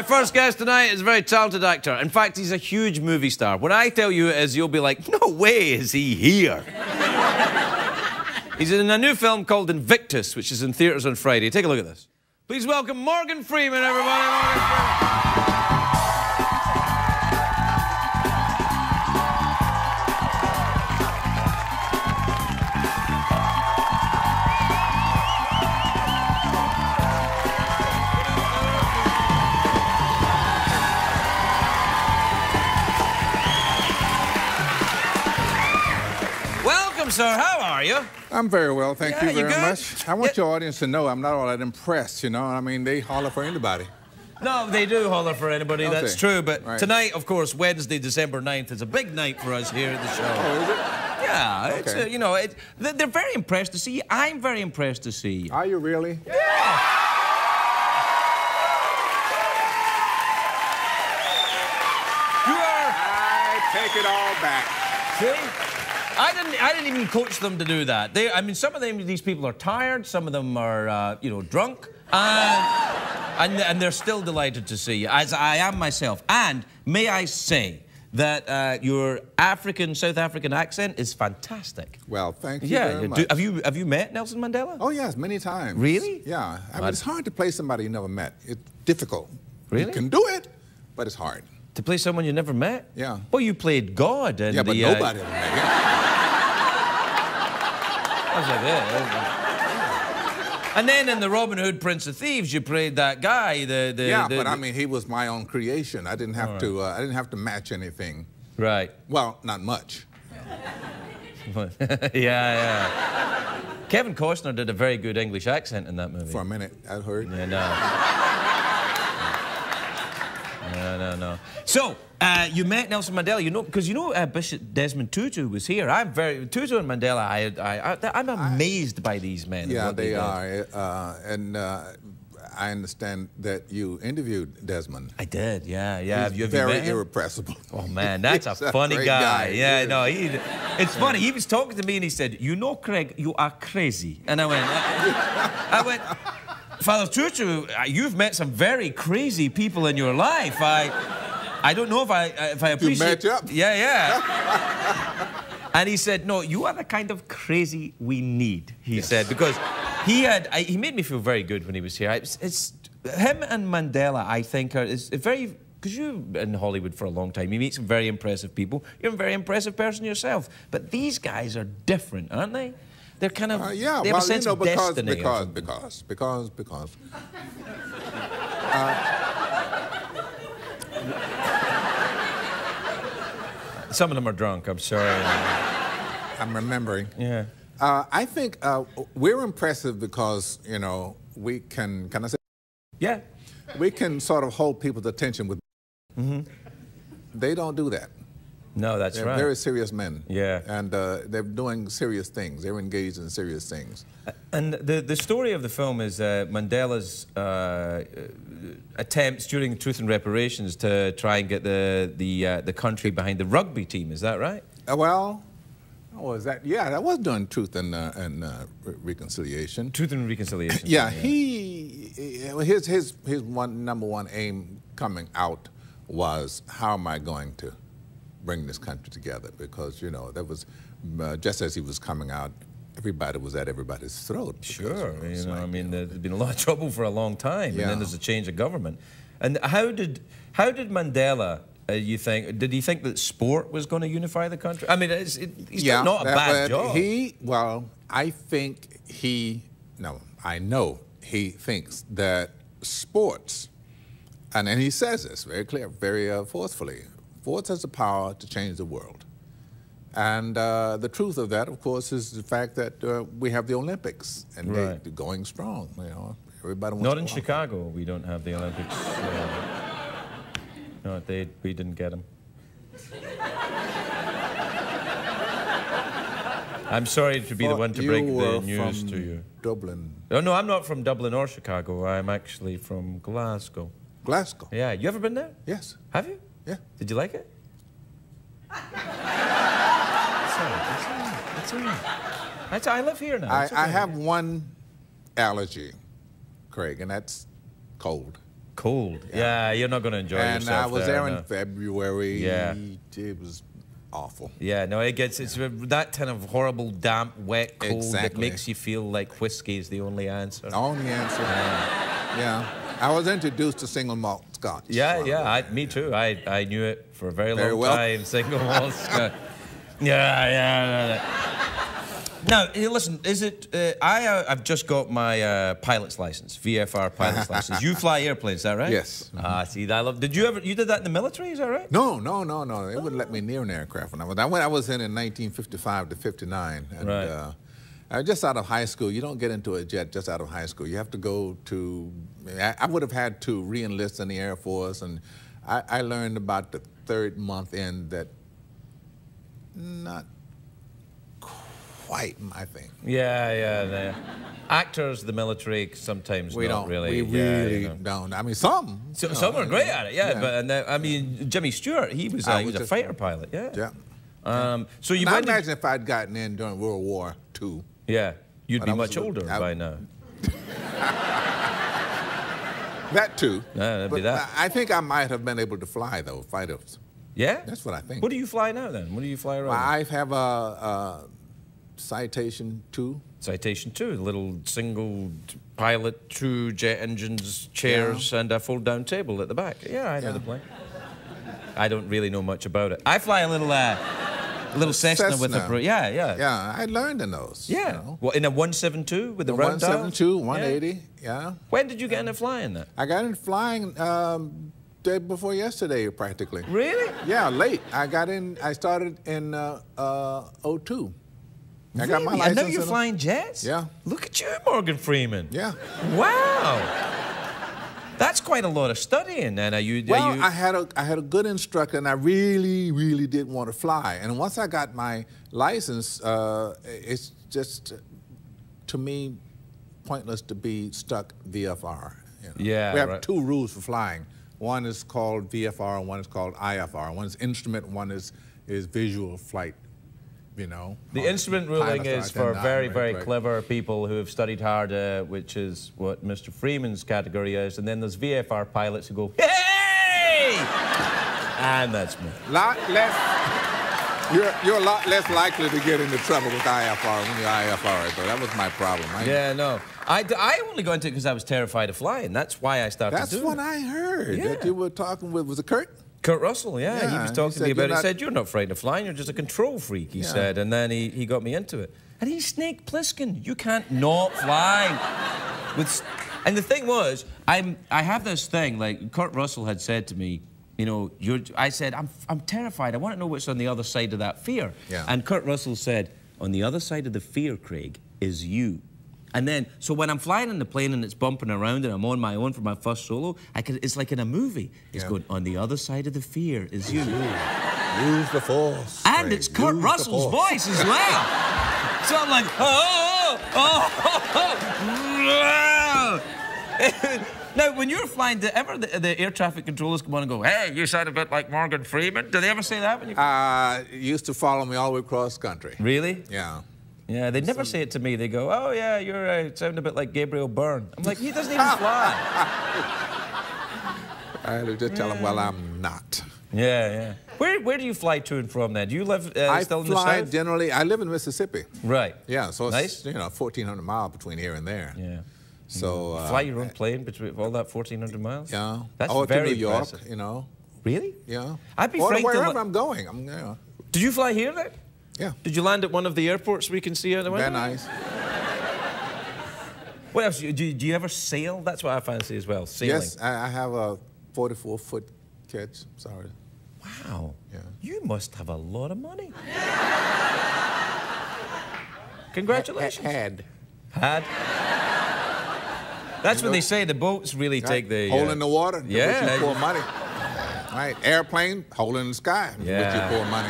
first guest tonight is a very talented actor. In fact, he's a huge movie star. When I tell you it is, you'll be like, no way is he here. He's in a new film called Invictus, which is in theatres on Friday. Take a look at this. Please welcome Morgan Freeman, everybody. Morgan Freeman. Sir, how are you? I'm very well, thank you very much. I want your audience to know I'm not all that impressed, you know. I mean, they holler for anybody. No, they do holler for anybody, that's true. But right. Tonight, of course, Wednesday, December 9th, is a big night for us here at the show. Oh, is it? Yeah, okay. It's, you know, they're very impressed to see you. I'm very impressed to see you. Are you really? Yeah! You are... I take it all back. See? I didn't even coach them to do that. I mean, some of these people are tired, some of them are, you know, drunk, and they're still delighted to see you, as I am myself. And may I say that your South African accent is fantastic. Well, thank you very much. Have you met Nelson Mandela? Oh, yes, many times. Really? Yeah. I mean, it's hard to play somebody you never met. It's difficult. Really? You can do it, but it's hard. To play someone you never met? Yeah. Well, you played God. And yeah, but nobody ever met him. And then in the Robin Hood Prince of Thieves, you played that guy. Yeah, but I mean, he was my own creation. I didn't have to. I didn't have to match anything. Right. Well, not much. Yeah. Kevin Costner did a very good English accent in that movie. For a minute, I heard. Yeah, no. So, you met Nelson Mandela, you know, because you know Bishop Desmond Tutu was here. Tutu and Mandela, I'm amazed by these men. Yeah, they are. And I understand that you interviewed Desmond. I did, yeah. He's very irrepressible. Oh, man, that's a funny guy. Yeah, no, it's funny. He was talking to me and he said, you know, Craig, you are crazy. And I went, Father Tutu, you've met some very crazy people in your life. I don't know if I appreciate... You match up. Yeah. And he said, no, you are the kind of crazy we need, he said, because he made me feel very good when he was here. It's him and Mandela, I think, is very... Because you've been in Hollywood for a long time, you meet some very impressive people. You're a very impressive person yourself. But these guys are different, aren't they? They're kind of... yeah, they have a sense of destiny. Because. Some of them are drunk, I'm sorry. I'm remembering. Yeah. I think we're impressive because, you know, we can I say? Yeah. We can sort of hold people's attention with... They don't do that. No, that's right. They're very serious men. Yeah. And they're doing serious things. They're engaged in serious things. And the story of the film is Mandela's attempts during the Truth and Reparations to try and get the country behind the rugby team. Is that right? Well, was that? Yeah, that was during Truth and Reconciliation. Truth and Reconciliation. Yeah, his number one aim coming out was, how am I going to bring this country together? Because, you know, that was just as he was coming out, everybody was at everybody's throat. Sure, you know, I mean, there's been a lot of trouble for a long time, and then there's a change of government. And how did Mandela, you think, did he think that sport was going to unify the country? I mean, he's not a bad job. I know he thinks that sports, and he says this very clear, very forcefully, sports has the power to change the world. And the truth of that, of course, is the fact that we have the Olympics, and they're going strong, you know. Everybody wants Not to in Chicago, we don't have the Olympics. No, we didn't get them. I'm sorry to be the one to break the news to you. Dublin. No, I'm not from Dublin or Chicago. I'm actually from Glasgow. Glasgow? Yeah. You ever been there? Yes. Have you? Yeah. Did you like it? That's all right. I live here now. I have one allergy, Craig, and that's cold. Cold. Yeah, you're not going to enjoy yourself. And I was there in no. February. Yeah. It was awful. Yeah, no, it's that kind of horrible, damp, wet cold that makes you feel like whiskey is the only answer. Only answer. Yeah. I was introduced to single malt Scotch. Yeah, me too. I knew it for a very long time. Single malt Scotch. Yeah. Now, listen, is it... I've just got my pilot's license, VFR pilot's license. You fly airplanes, is that right? Yes. See, I love... You did that in the military, is that right? No. They wouldn't let me near an aircraft when I was in 1955 to 59. And, right. I was just out of high school. You don't get into a jet just out of high school. You have to go to... I would have had to re-enlist in the Air Force, and I learned about the third month in that not quite my thing. Yeah. Actors, the military, sometimes we not don't really. We really don't. I mean, some. Some are great at it, but I mean, Jimmy Stewart, he was a fighter pilot, Yeah. So you I imagine if I'd gotten in during World War II. Yeah, you'd be much older by now. That too. That'd be that. I think I might have been able to fly, though, fighters. Yeah? That's what I think. What do you fly now, then? What do you fly around? I have a Citation 2. Citation 2, little single pilot, 2 jet engines, chairs, and a fold-down table at the back. Yeah, I know the plane. I don't really know much about it. I fly a little Cessna with a... Yeah. Yeah, I learned in those. Yeah. You know. Well, in a 172 with the round dial? 172, 180, yeah. When did you get into flying that? I got into flying day before yesterday, practically. Really? Yeah, late. I started in 02. I got my license. And now you're flying jets? Yeah. Look at you, Morgan Freeman. Yeah. Wow. That's quite a lot of studying. And I had a good instructor, and I really did want to fly. And once I got my license, it's just, to me, pointless to be stuck VFR. You know? Yeah. We have 2 rules for flying. One is called VFR, and one is called IFR. One is instrument, one is visual flight. You know, the instrument ruling is for very clever people who have studied hard, which is what Mr. Freeman's category is. And then there's VFR pilots who go, hey! And that's me. You're a lot less likely to get into trouble with IFR when you're IFR, though. That was my problem. I only got into it because I was terrified of flying. That's why I started doing it. That's what I heard. That you were talking with, was it Kurt? Kurt Russell, he was talking to me about it. He said, you're not frightened of flying, you're just a control freak, he said. And then he got me into it. And he's Snake Plissken. You can't not fly. And the thing was, I have this thing, like Kurt Russell had said to me, you know, I said, I'm terrified. I want to know what's on the other side of that fear. Yeah. And Kurt Russell said, on the other side of the fear, Craig, is you. And then, so when I'm flying in the plane and it's bumping around and I'm on my own for my first solo, it's like in a movie. It's going, on the other side of the fear is you. Use the force. And it's Kurt Russell's voice as well. So I'm like, Now, when you're flying, do ever the air traffic controllers come on and go, hey, you sound a bit like Morgan Freeman? Do they ever say that when you... Used to follow me all the way across country. Really? Yeah. Yeah, they never say it to me. They go, oh, yeah, you're sound a bit like Gabriel Byrne. I'm like, he doesn't even fly. I just tell him, well, I'm not. Yeah. Where do you fly to and from then? Do you live still in the South? I fly generally, I live in Mississippi. Right. Yeah, so nice. It's, 1,400 miles between here and there. Yeah. So... fly your own plane between all that 1,400 miles? Yeah. That's to very New York, impressive. Really? Yeah. I'd be frightened wherever I'm going. Did you fly here then? Yeah. Did you land at one of the airports we can see out the window? Very nice. What else? Do you ever sail? That's what I fancy as well, sailing. Yes, I have a 44-foot catch. Sorry. Wow. Yeah. You must have a lot of money. Congratulations. Had. That's when they say the boats really take the... Hole in the water, which you pour money. Right. Airplane, hole in the sky, which you pour money.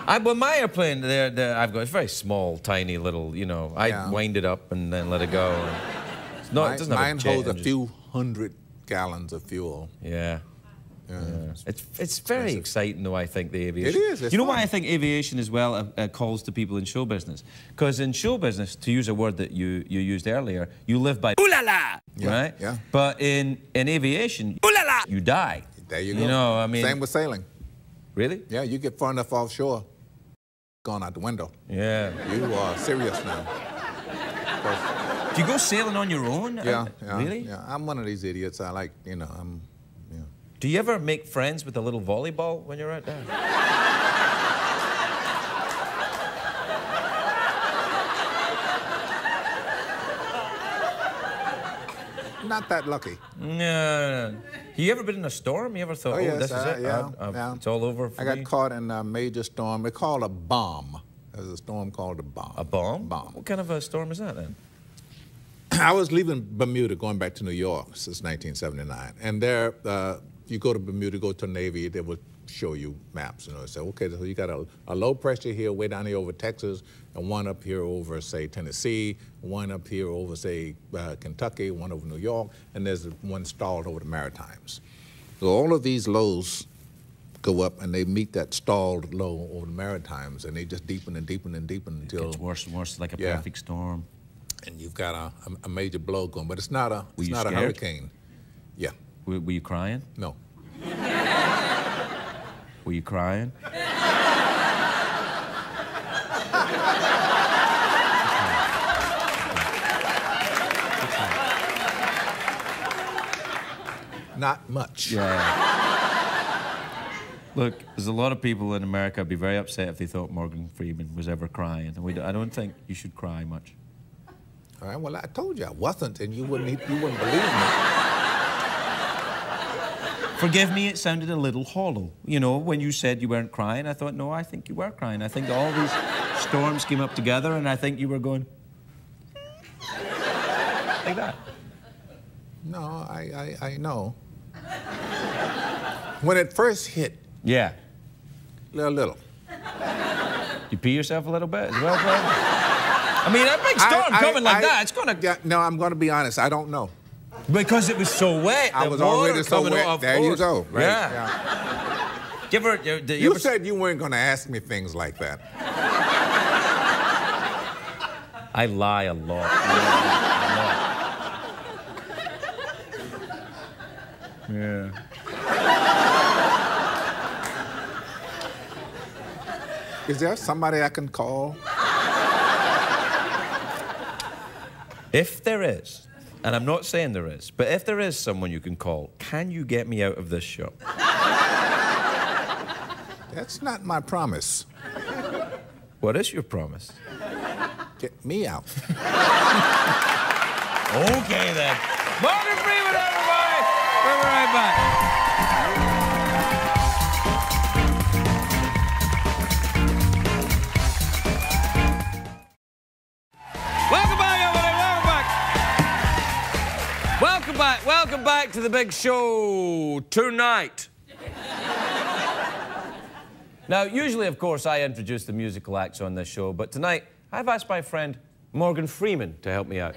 Well, my airplane, I've got, it's very small, tiny little, I wind it up and then let it go. It's not, it doesn't have a jet holds engine. a few hundred gallons of fuel. Yeah. It's very exciting, though, I think, the aviation. It is. It's you know fun. why I think aviation as well calls to people in show business? Because in show business, to use a word that you used earlier, you live by ooh la la. la, Yeah, right? yeah. But in aviation, ooh la la, you die. There you go. You know, I mean... Same with sailing. Really? Yeah, you get far enough offshore, gone out the window. Yeah. You are serious now. Do you go sailing on your own? Yeah, Really? Yeah, I'm one of these idiots. I like, yeah. Do you ever make friends with a little volleyball when you're out there? Not that lucky. No. You ever been in a storm? You ever thought, yes, this is it? Yeah. It's all over for I got me? caught in a major storm. They call it a bomb. There's a storm called a bomb. A bomb? Bomb. What kind of a storm is that then? I was leaving Bermuda, going back to New York since 1979. And there, you go to Bermuda, go to Navy, they would show you maps. You know, say, okay, so you got a low pressure here, way down here over Texas, and one up here over, say, Tennessee, one up here over, say, Kentucky, one over New York, and there's one stalled over the Maritimes. So all of these lows go up, and they meet that stalled low over the Maritimes, and they just deepen and deepen and deepen until... It gets worse and worse, like a perfect storm. And you've got a major blow going, but it's not a hurricane. Yeah. Were you crying? No. Were you crying? Not much. Yeah. Look, there's a lot of people in America who'd be very upset if they thought Morgan Freeman was ever crying. And I don't think you should cry much. All right, well, I told you I wasn't, and you wouldn't believe me. Forgive me, it sounded a little hollow. You know, when you said you weren't crying, I thought, no, I think you were crying. I think all these storms came up together, and I think you were going... like that. No, I know. When it first hit... Yeah. A little. You pee yourself a little bit as well, bro? I mean, that big storm coming like that, it's gonna... Yeah, no, I'm gonna be honest, I don't know. Because it was so wet. I was already so wet. There you go. Right? Yeah. You said you weren't gonna ask me things like that. I lie a lot. Yeah. Is there somebody I can call? If there is, and I'm not saying there is, but if there is someone you can call, can you get me out of this show? That's not my promise. What is your promise? Get me out. Okay, then. Morgan Freeman, everybody! We'll be right back. Welcome back to the big show tonight. Now, usually, of course, I introduce the musical acts on this show, but tonight, I've asked my friend Morgan Freeman to help me out.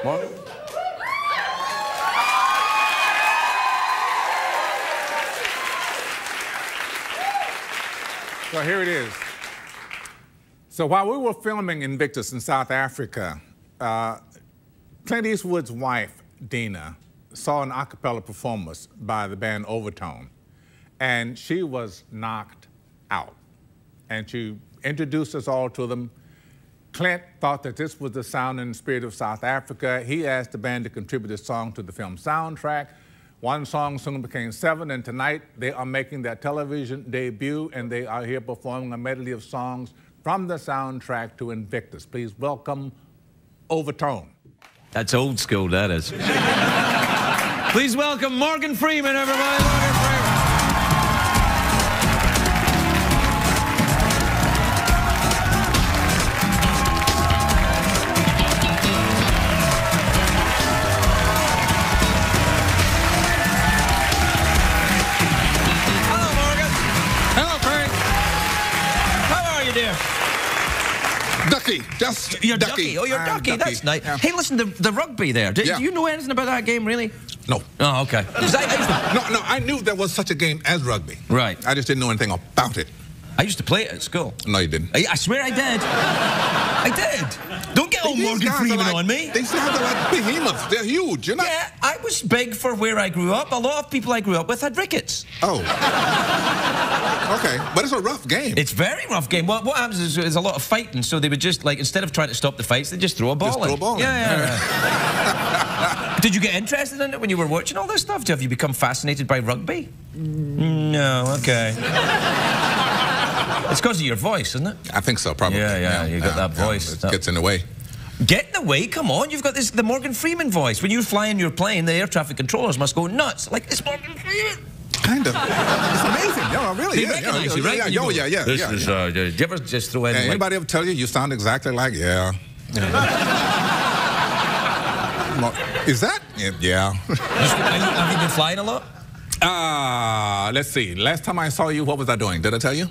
Morgan? So here it is. So while we were filming Invictus in South Africa, Clint Eastwood's wife, Dina, saw an a cappella performance by the band Overtone, and she was knocked out. And she introduced us all to them. Clint thought that this was the sound and spirit of South Africa. He asked the band to contribute a song to the film soundtrack. One song soon became 7, and tonight they are making their television debut, and they are here performing a medley of songs from the soundtrack to Invictus. Please welcome Overtone. That's old school, that is. Please welcome Morgan Freeman, everybody. Morgan Freeman. Hello, Morgan. Hello, Frank. How are you, dear? Ducky, just You're Ducky. Oh, you're Ducky. That's nice. Yeah. Hey, listen, the rugby there. Do Yeah. you know anything about that game, really? No. Oh, okay. 'Cause I used to... No, I knew there was such a game as rugby. Right. I just didn't know anything about it. I used to play it at school. No, you didn't. I swear I did. I did. Don't get all these Morgan guys are Freeman like, on me. These guys are like behemoths. They're huge. You're not... Yeah, I was big for where I grew up. A lot of people I grew up with had rickets. Oh. Okay, but it's a rough game. It's a very rough game. What happens is there's a lot of fighting, so they would just, like, instead of trying to stop the fights, they just throw a ball in. Just throw a ball in. Yeah. Did you get interested in it when you were watching all this stuff? Have you become fascinated by rugby? No, okay. It's because of your voice, isn't it? I think so, probably. Yeah, you got that voice. It gets in the way. Get in the way? Come on, you've got the Morgan Freeman voice. When you fly in your plane, the air traffic controllers must go nuts. Like, it's Morgan Freeman. Kind of. It's amazing. Yeah, really. They recognize you, right? Yeah. Do you ever just throw in... Anybody ever tell you you sound exactly like, yeah. Is that? Yeah. Have you been flying a lot? Let's see. Last time I saw you, what was I doing? Did I tell you?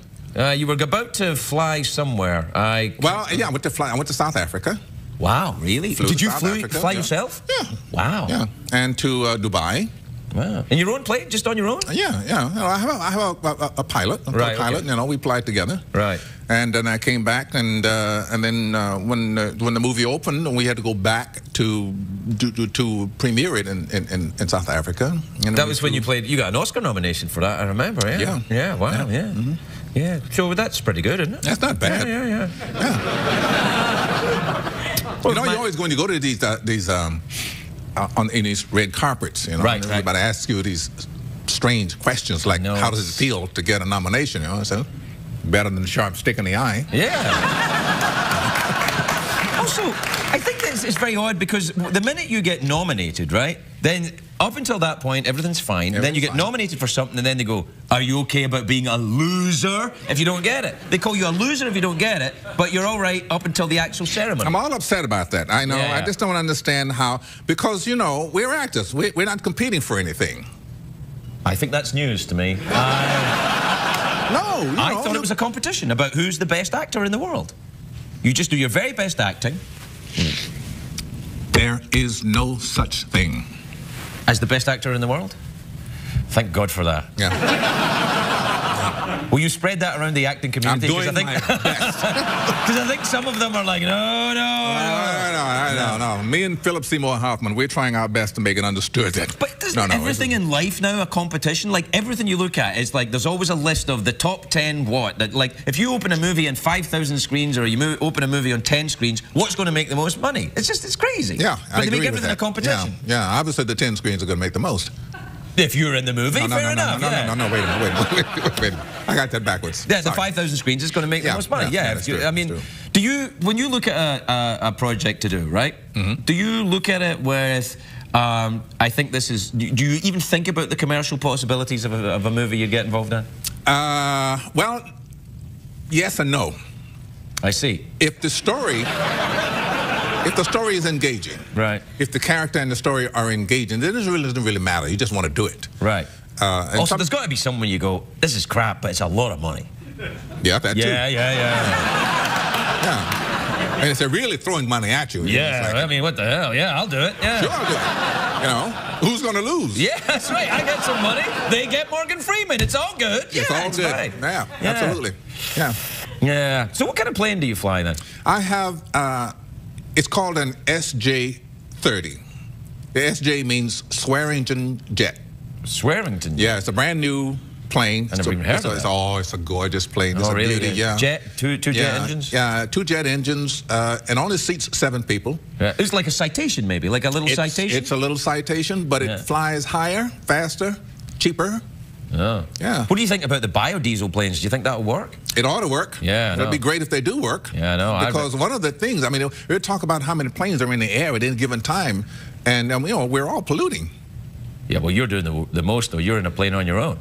You were about to fly somewhere. Well, yeah, I went to South Africa. Wow, really? Did you fly yourself? Yeah. Wow. Yeah. And to Dubai. Wow. In your own plane? Just on your own? Yeah. I have a pilot. Right, pilot. okay. You know, we fly together. Right. And then I came back, and then when the movie opened, we had to go back to premiere it in South Africa. And that was when you played. You got an Oscar nomination for that. I remember. Yeah. Yeah. Wow. Yeah. Mm-hmm. Yeah. So that's pretty good, isn't it? That's not bad. Yeah. Well, you know, you're always going to go to these in these red carpets, you know. Right. Everybody asks you these strange questions like, how does it feel to get a nomination? You know, so better than a sharp stick in the eye. Yeah. Also, I think it's very odd because the minute you get nominated, right, then up until that point, everything's fine. Then you get nominated for something, and then they go, are you okay about being a loser if you don't get it? They call you a loser if you don't get it, but you're all right up until the actual ceremony. I'm all upset about that. I know. Yeah. I just don't understand how, because, you know, we're actors. We're not competing for anything. I think that's news to me. No, I thought it was a competition about who's the best actor in the world. You just do your very best acting. There is no such thing. As the best actor in the world? Thank God for that. Yeah. Will you spread that around the acting community? I'm doing my best. Because I think some of them are like, no. Me and Philip Seymour Hoffman, we're trying our best to make it understood that. But isn't everything in life now a competition? Like, everything you look at is like, there's always a list of the top 10 what? That, like, if you open a movie on 5,000 screens or you open a movie on 10 screens, what's going to make the most money? It's crazy. Yeah, but they make everything a competition. Yeah, obviously the 10 screens are going to make the most. If you're in the movie, fair enough. No, wait a minute. I got that backwards. Yeah, the 5,000 screens is going to make the most money. Yeah, I mean, when you look at a project to do, right? Mm-hmm. Do you look at it with, I think this is, do you even think about the commercial possibilities of a movie you get involved in? Well, yes and no. I see. If the story is engaging, right? If the character and the story are engaging, then it doesn't really matter. You just want to do it, right? Also, there's got to be someone you go, this is crap, but it's a lot of money. Yeah, that too. Yeah. And if they're really throwing money at you, yeah. I mean, what the hell? Yeah, I'll do it. Yeah. Sure, I'll do it. You know, who's going to lose? Yeah, that's right. I get some money. They get Morgan Freeman. It's all good. It's all good. Right. Yeah, absolutely. Yeah. So what kind of plane do you fly then? I have. It's called an SJ-30. The SJ means Swearingen Jet. Swearingen? Yeah, it's a brand new plane. I never even heard of that. It's a gorgeous plane. It's a really? Beauty. Yeah. Two jet engines? Yeah, 2 jet engines, and only seats 7 people. Yeah. It's like a Citation, maybe, like a little Citation? It's a little Citation, but it flies higher, faster, cheaper. Oh. Yeah. What do you think about the biodiesel planes? Do you think that'll work? It ought to work. Yeah, it'd be great if they do work. Yeah, I know. Because one of the things, I mean, we talk about how many planes are in the air at any given time, and you know, we're all polluting. Yeah, well, you're doing the most, though. You're in a plane on your own.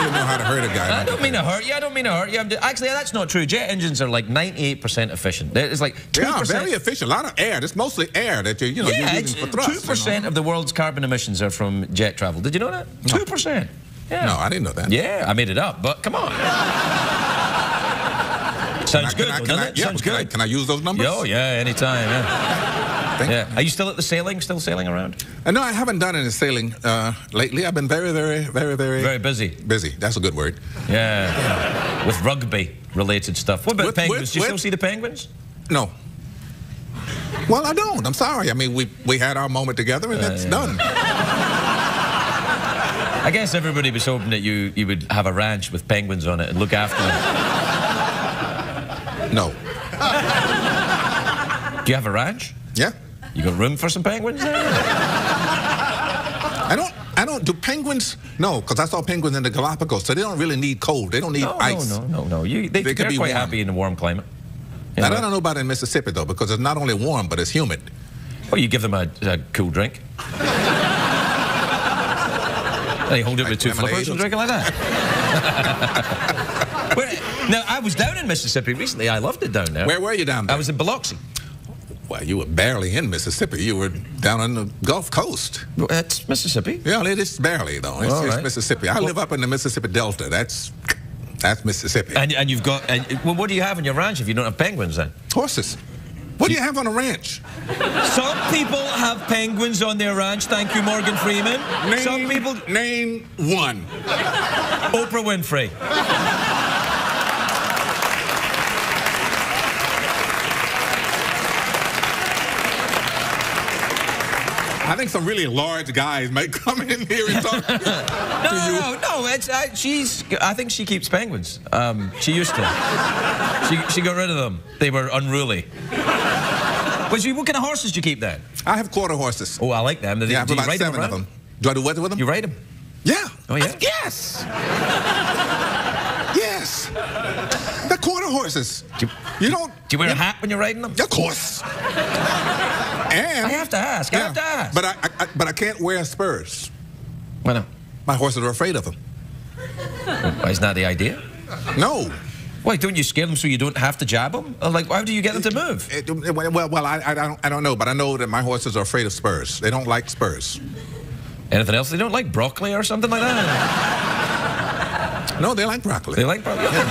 Know how to hurt a guy. I don't mean to hurt you. I don't mean to hurt you. Actually, that's not true. Jet engines are like 98% efficient. It's like 2%. Yeah, very efficient. A lot of air. It's mostly air that you're using for thrust. 2% of the world's carbon emissions are from jet travel. Did you know that? No. 2%. Yeah. No, I didn't know that. Yeah, I made it up, but come on. Sounds good, doesn't it? Sounds good. Can I use those numbers? Oh, yeah, anytime, yeah. Are you still at the sailing? Still sailing around? No, I haven't done any sailing lately. I've been very busy. Very busy. Busy. That's a good word. Yeah. with rugby-related stuff. What about penguins? Do you still see the penguins? No. Well, I don't. I'm sorry. I mean, we had our moment together, and that's done. I guess everybody was hoping that you would have a ranch with penguins on it and look after them. No. Do you have a ranch? Yeah. You got room for some penguins there? I don't. Do penguins? No, because I saw penguins in the Galapagos, so they don't really need cold. They don't need ice. No. They're quite warm. happy in a warm climate. Now, I don't know about in Mississippi, though, because it's not only warm, but it's humid. Well, you give them a cool drink. They hold it with two flippers and drink it like that. Now, I was down in Mississippi recently. I loved it down there. Where were you down there? I was in Biloxi. Well, you were barely in Mississippi. You were down on the Gulf Coast. Well, it's Mississippi. Yeah, it is barely, though. It's Mississippi. I live up in the Mississippi Delta. That's Mississippi. And you've got... well, what do you have in your ranch if you don't have penguins, then? Horses. What do you have on a ranch? Some people have penguins on their ranch, thank you, Morgan Freeman. Some people... Name one. Oprah Winfrey. I think some really large guys might come in here and talk to you. No. I think she keeps penguins. She used to. She got rid of them. They were unruly. What kind of horses do you keep then? I have quarter horses. Oh, I like them. I have about 7 of them. Do I do what with them? You ride them? Yeah. Oh, yeah? Yes. Yes. They're quarter horses. Do you wear a hat when you're riding them? Of course. And I have to ask. I have to ask. But I can't wear spurs. Why not? My horses are afraid of them. Well, isn't that the idea? No. Why, don't you scare them so you don't have to jab them? Like, how do you get them to move? I don't know, but I know that my horses are afraid of spurs. They don't like spurs. Anything else? They don't like broccoli or something like that? No, they like broccoli. They like broccoli? Yeah.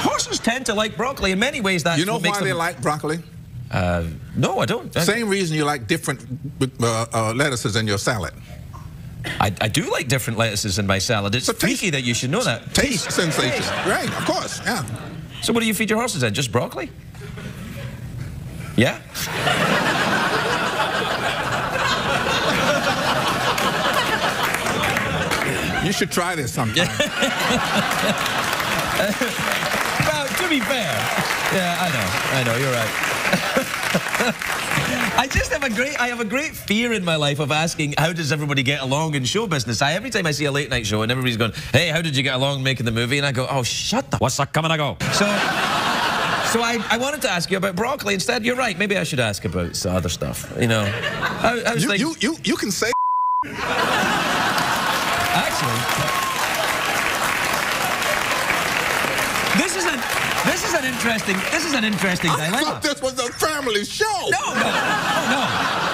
Horses tend to like broccoli. In many ways, that's what makes them... You know why they like broccoli? No, I don't. Same reason you like different lettuces in your salad. I do like different lettuces in my salad. It's freaky that you should know that. Taste sensation. Right, of course, yeah. So what do you feed your horses then? Just broccoli? Yeah? You should try this sometime. Well, to be fair, yeah, I know, you're right. I have a great fear in my life of asking, how does everybody get along in show business? Every time I see a late night show and everybody's going, hey, how did you get along making the movie? And I go, oh, shut the... What's that coming? I go. So I wanted to ask you about broccoli. Instead, you're right. Maybe I should ask about other stuff. You know, you can say. Actually, this is an interesting dilemma. I thought this was a family show.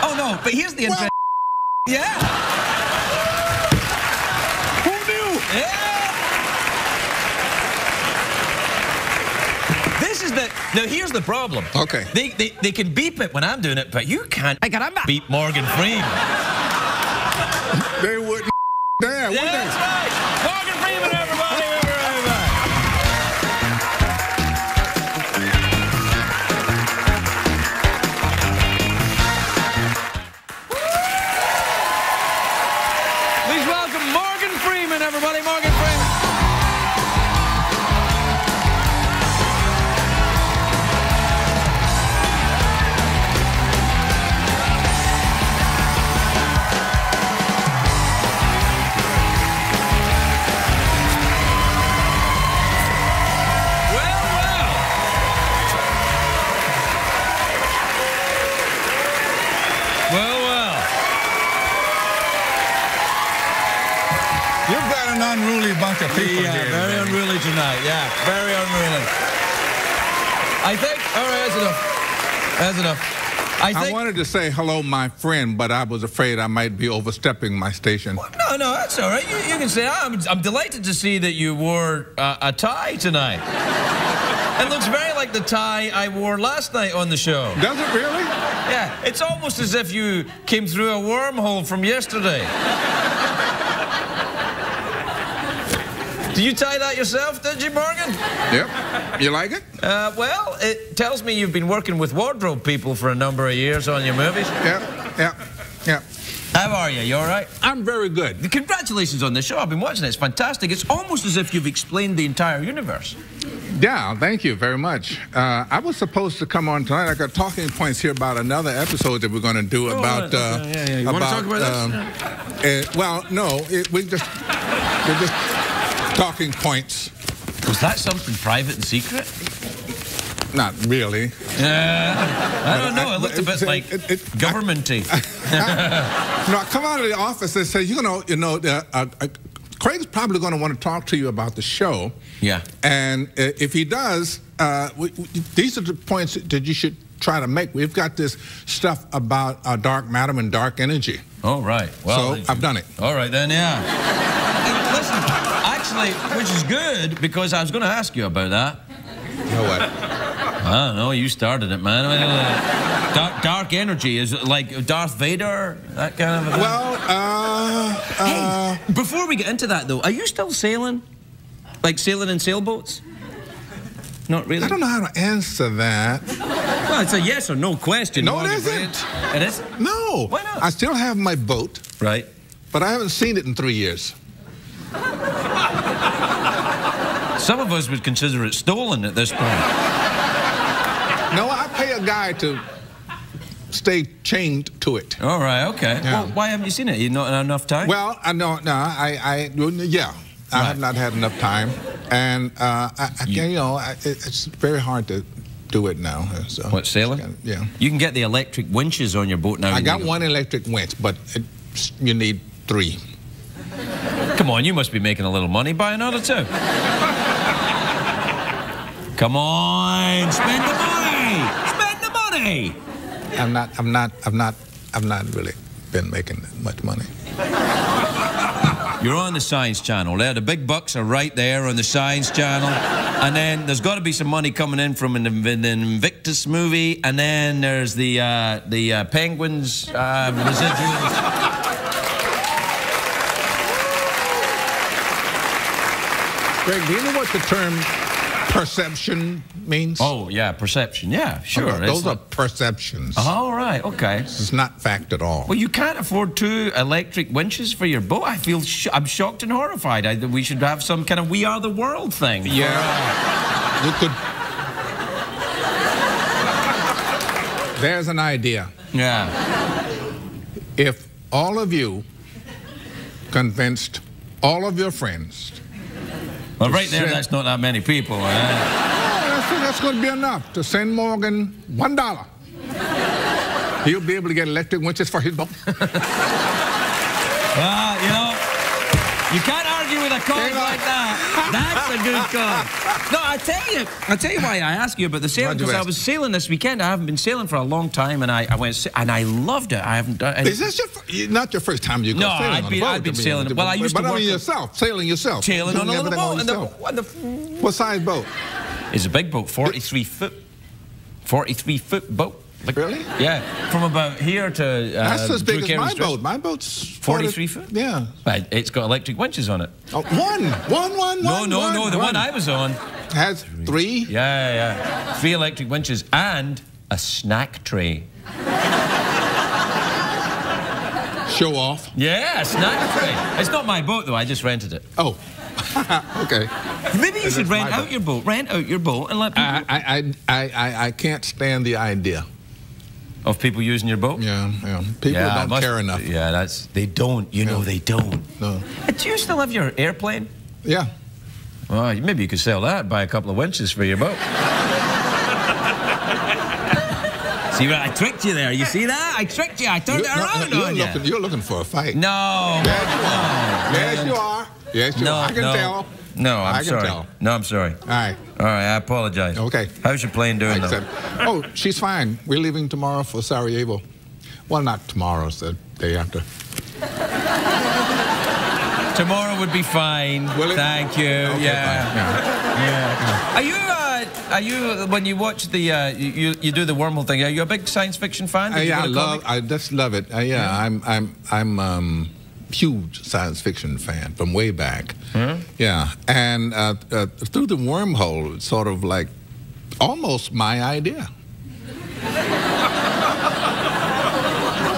Oh no. But here's the interesting. Yeah. Who knew? Yeah. Now here's the problem. Okay. They can beep it when I'm doing it, but you can't. Beep Morgan Freeman. They wouldn't. Damn. Yeah, that's right. Morgan Freeman, everybody. We'll be right back. Please welcome Morgan Freeman, everybody. Morgan Freeman. You've got an unruly bunch of people here. Very unruly tonight. Yeah, very unruly. I think, all right, that's enough. I wanted to say hello, my friend, but I was afraid I might be overstepping my station. Well, no, that's all right. You can say, I'm delighted to see that you wore a tie tonight. It looks very like the tie I wore last night on the show. Does it really? Yeah, it's almost as if you came through a wormhole from yesterday. Did you tie that yourself, did you, Morgan? Yep. You like it? Well, it tells me you've been working with wardrobe people for a number of years on your movies. Yep. How are you? You all right? I'm very good. Congratulations on the show. I've been watching it. It's fantastic. It's almost as if you've explained the entire universe. Yeah, thank you very much. I was supposed to come on tonight. I got talking points here about another episode that we're going to do about. Yeah. You want to talk about this? Well, no. We're just talking points. Was that something private and secret? Not really. I don't know. It looked a bit like governmenty. No, I come out of the office and say, Craig's probably going to want to talk to you about the show. Yeah. And if he does, these are the points that you should try to make. We've got this stuff about dark matter and dark energy. Oh, right. Well, so I've done it. All right, then, yeah. Hey, listen, actually, which is good, because I was going to ask you about that. You know what? I don't know. You started it, man. Dark energy. Is it like Darth Vader? That kind of a thing? Well, hey, before we get into that, though, are you still sailing? Like sailing in sailboats? Not really? I don't know how to answer that. Well, it's a yes or no question. No, it isn't. It isn't? No. Why not? I still have my boat. Right. But I haven't seen it in 3 years. Some of us would consider it stolen at this point. No, I pay a guy to stay chained to it. All right, okay. Yeah. Well, why haven't you seen it? You not had enough time? Well, yeah. I have not had enough time, and it's very hard to do it now. So. What, sailing? Yeah. You can get the electric winches on your boat now. I got one electric winch, but you need 3. Come on, you must be making a little money. Buy another 2. Come on, spend the money. Spend the money. I've not really been making much money. You're on the Science Channel there. The big bucks are right there on the Science Channel. And then there's got to be some money coming in from an Invictus movie. And then there's the Penguins residuals. Greg, do you know what the term perception means? Oh, yeah, perception. Yeah, sure. Okay, those are perceptions. All right, okay. It's not fact at all. Well, you can't afford 2 electric winches for your boat. I feel I'm shocked and horrified. We should have some kind of We Are the World thing. Yeah. You could. There's an idea. Yeah. If all of you convinced all of your friends. Well, right there, that's not that many people. That's going to be enough to send Morgan $1. He'll be able to get electric winches for his boat. Well, you can't argue with a cause like that. That's a good cause. No, I'll tell you why I asked you about the sailing, because I was sailing this weekend. I haven't been sailing for a long time, and I went, and I loved it. I haven't done it. Is this not your first time you go sailing on a boat? I've been sailing. Well, I used to work. But I mean yourself, sailing yourself. Sailing on a little boat. What size boat? It's a big boat, 43 foot. 43 foot boat. Like, really? Yeah, from about here to... That's as big as my boat. My boat's 43 foot? Yeah. But it's got electric winches on it. Oh, one. No, the one I was on... Has 3? Yeah. 3 electric winches and a snack tray. Show off? Yeah, a snack tray. It's not my boat, though. I just rented it. Oh. Okay. Maybe you should rent out your boat. Rent out your boat and let people... I can't stand the idea. Of people using your boat? Yeah. People don't care enough. Yeah, they don't. You know they don't. No. Do you still have your airplane? Yeah. Well, maybe you could sell that, buy a couple of winches for your boat. See, I tricked you there. You see that? I tricked you. I turned it around on you. You're looking for a fight. No. Yes, you are. Yes, you are. I can tell. No, I'm sorry. No, I'm sorry. All right. I apologize. Okay. How's your plane doing, though? Oh, she's fine. We're leaving tomorrow for Sarajevo. Well, not tomorrow. It's the day after. Tomorrow would be fine. Will it? Thank you. Okay, Yeah. Are you when you watch the you do the wormhole thing? Are you a big science fiction fan? Yeah, I just love it. I'm huge science fiction fan from way back. Yeah, and through the wormhole, it's sort of like almost my idea.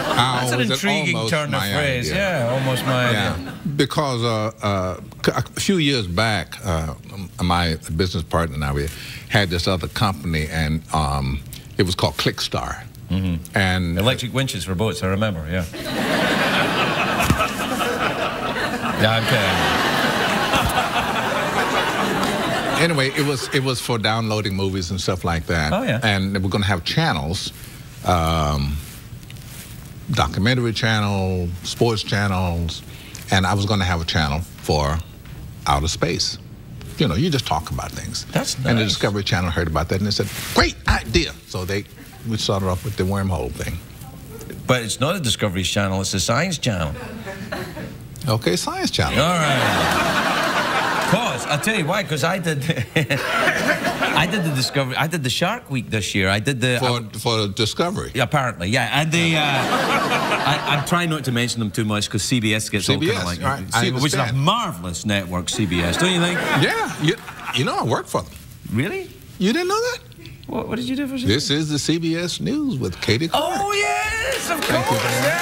That's an intriguing turn of phrase. Idea. Yeah, almost my idea. Because a few years back, my business partner and I, we had this other company, and it was called Clickstar. And electric winches for boats, I remember, yeah. Yeah, I'm kidding. Anyway, it was for downloading movies and stuff like that. Oh, yeah. And we're going to have channels, documentary channel, sports channels, and I was going to have a channel for outer space. You know, you just talk about things. That's nice. And the Discovery Channel heard about that, and they said, great idea. So we started off with the wormhole thing. But it's not a Discovery Channel, it's a Science Channel. Okay, Science Channel. All right. Cause I'll tell you why. Because I did the Shark Week this year. I did the for Discovery. Apparently, yeah. And the I'm trying not to mention them too much because CBS gets all kind of like right. which is a marvelous network, CBS. Don't you think? Yeah. You know I work for them. Really? You didn't know that? What did you do for CBS? This is the CBS News with Katie Clark. Oh yes, of course. Thank you very much.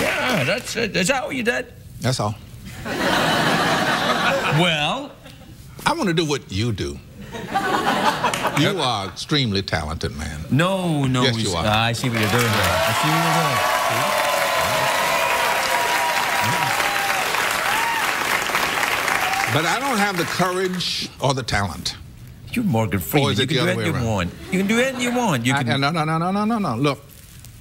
Yeah, that's it. Is that what you did? That's all. Well, I want to do what you do. You are extremely talented, man. No. Yes, you are. I see what you're doing there. I see what you're doing. But I don't have the courage or the talent. You're Morgan Freeman. Or is it the other way around? You can do anything you want. You can. No. Look,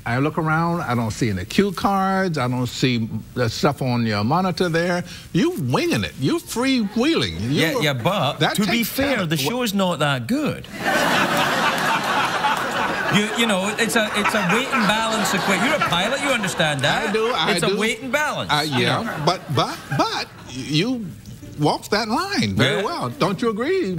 I look around. I don't see any cue cards. I don't see the stuff on your monitor there. You winging it. You freewheeling. Yeah, but to be fair, the show's not that good. You know, it's a weight and balance equation. You're a pilot. You understand that? I do. It's a weight and balance. Yeah, but you walk that line very well. Don't you agree?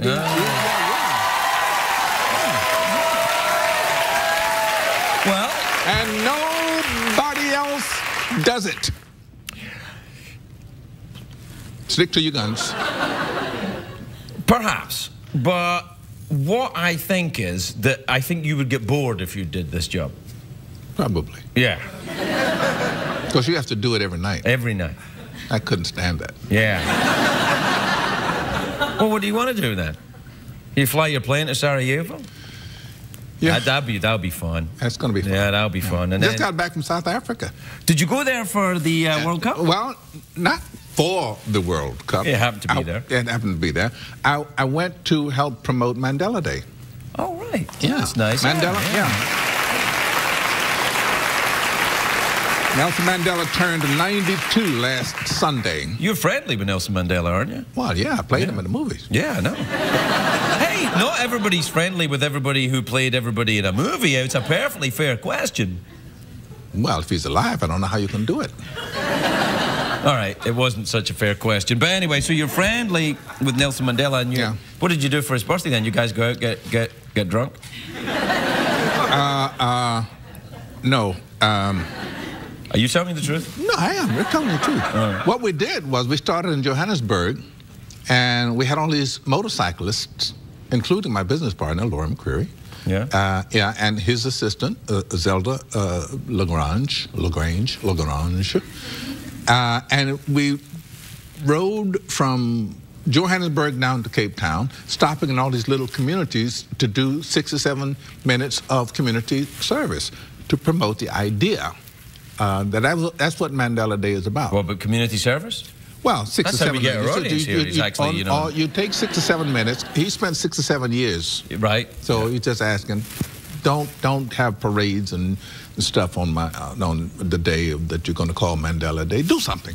Well, and nobody else does it. Stick to your guns. Perhaps, but what I think is that I think you would get bored if you did this job. Probably. Yeah. Because you have to do it every night. Every night. I couldn't stand that. Yeah. Well, what do you want to do then? You fly your plane to Sarajevo? Yeah. That'll be fun. That's going to be fun. Yeah, that'll be fun. And just got back from South Africa. Did you go there for the World Cup? Well, not for the World Cup. It happened to be there. It happened to be there. I went to help promote Mandela Day. Oh, right. Yeah. That's nice. Mandela, yeah. Nelson Mandela turned 92 last Sunday. You're friendly with Nelson Mandela, aren't you? Well, yeah, I played him in the movies. Yeah, I know. Hey, not everybody's friendly with everybody who played everybody in a movie. It's a perfectly fair question. Well, if he's alive, I don't know how you can do it. All right, it wasn't such a fair question. But anyway, so you're friendly with Nelson Mandela, and what did you do for his birthday then? You guys go out, get drunk? No. Are you telling me the truth? No, I am. We're telling the truth. Right. What we did was we started in Johannesburg, and we had all these motorcyclists, including my business partner, Laura McCreary. Yeah. And his assistant, Zelda Lagrange. And we rode from Johannesburg down to Cape Town, stopping in all these little communities to do 6 or 7 minutes of community service to promote the idea. That's what Mandela Day is about. Well, but community service? Well, 6 or 7 minutes. That's how we get our audience here. It's actually, you know. You take 6 or 7 minutes. He spent 6 or 7 years. Right. So he's just asking, don't have parades and stuff on the day that you're going to call Mandela Day. Do something.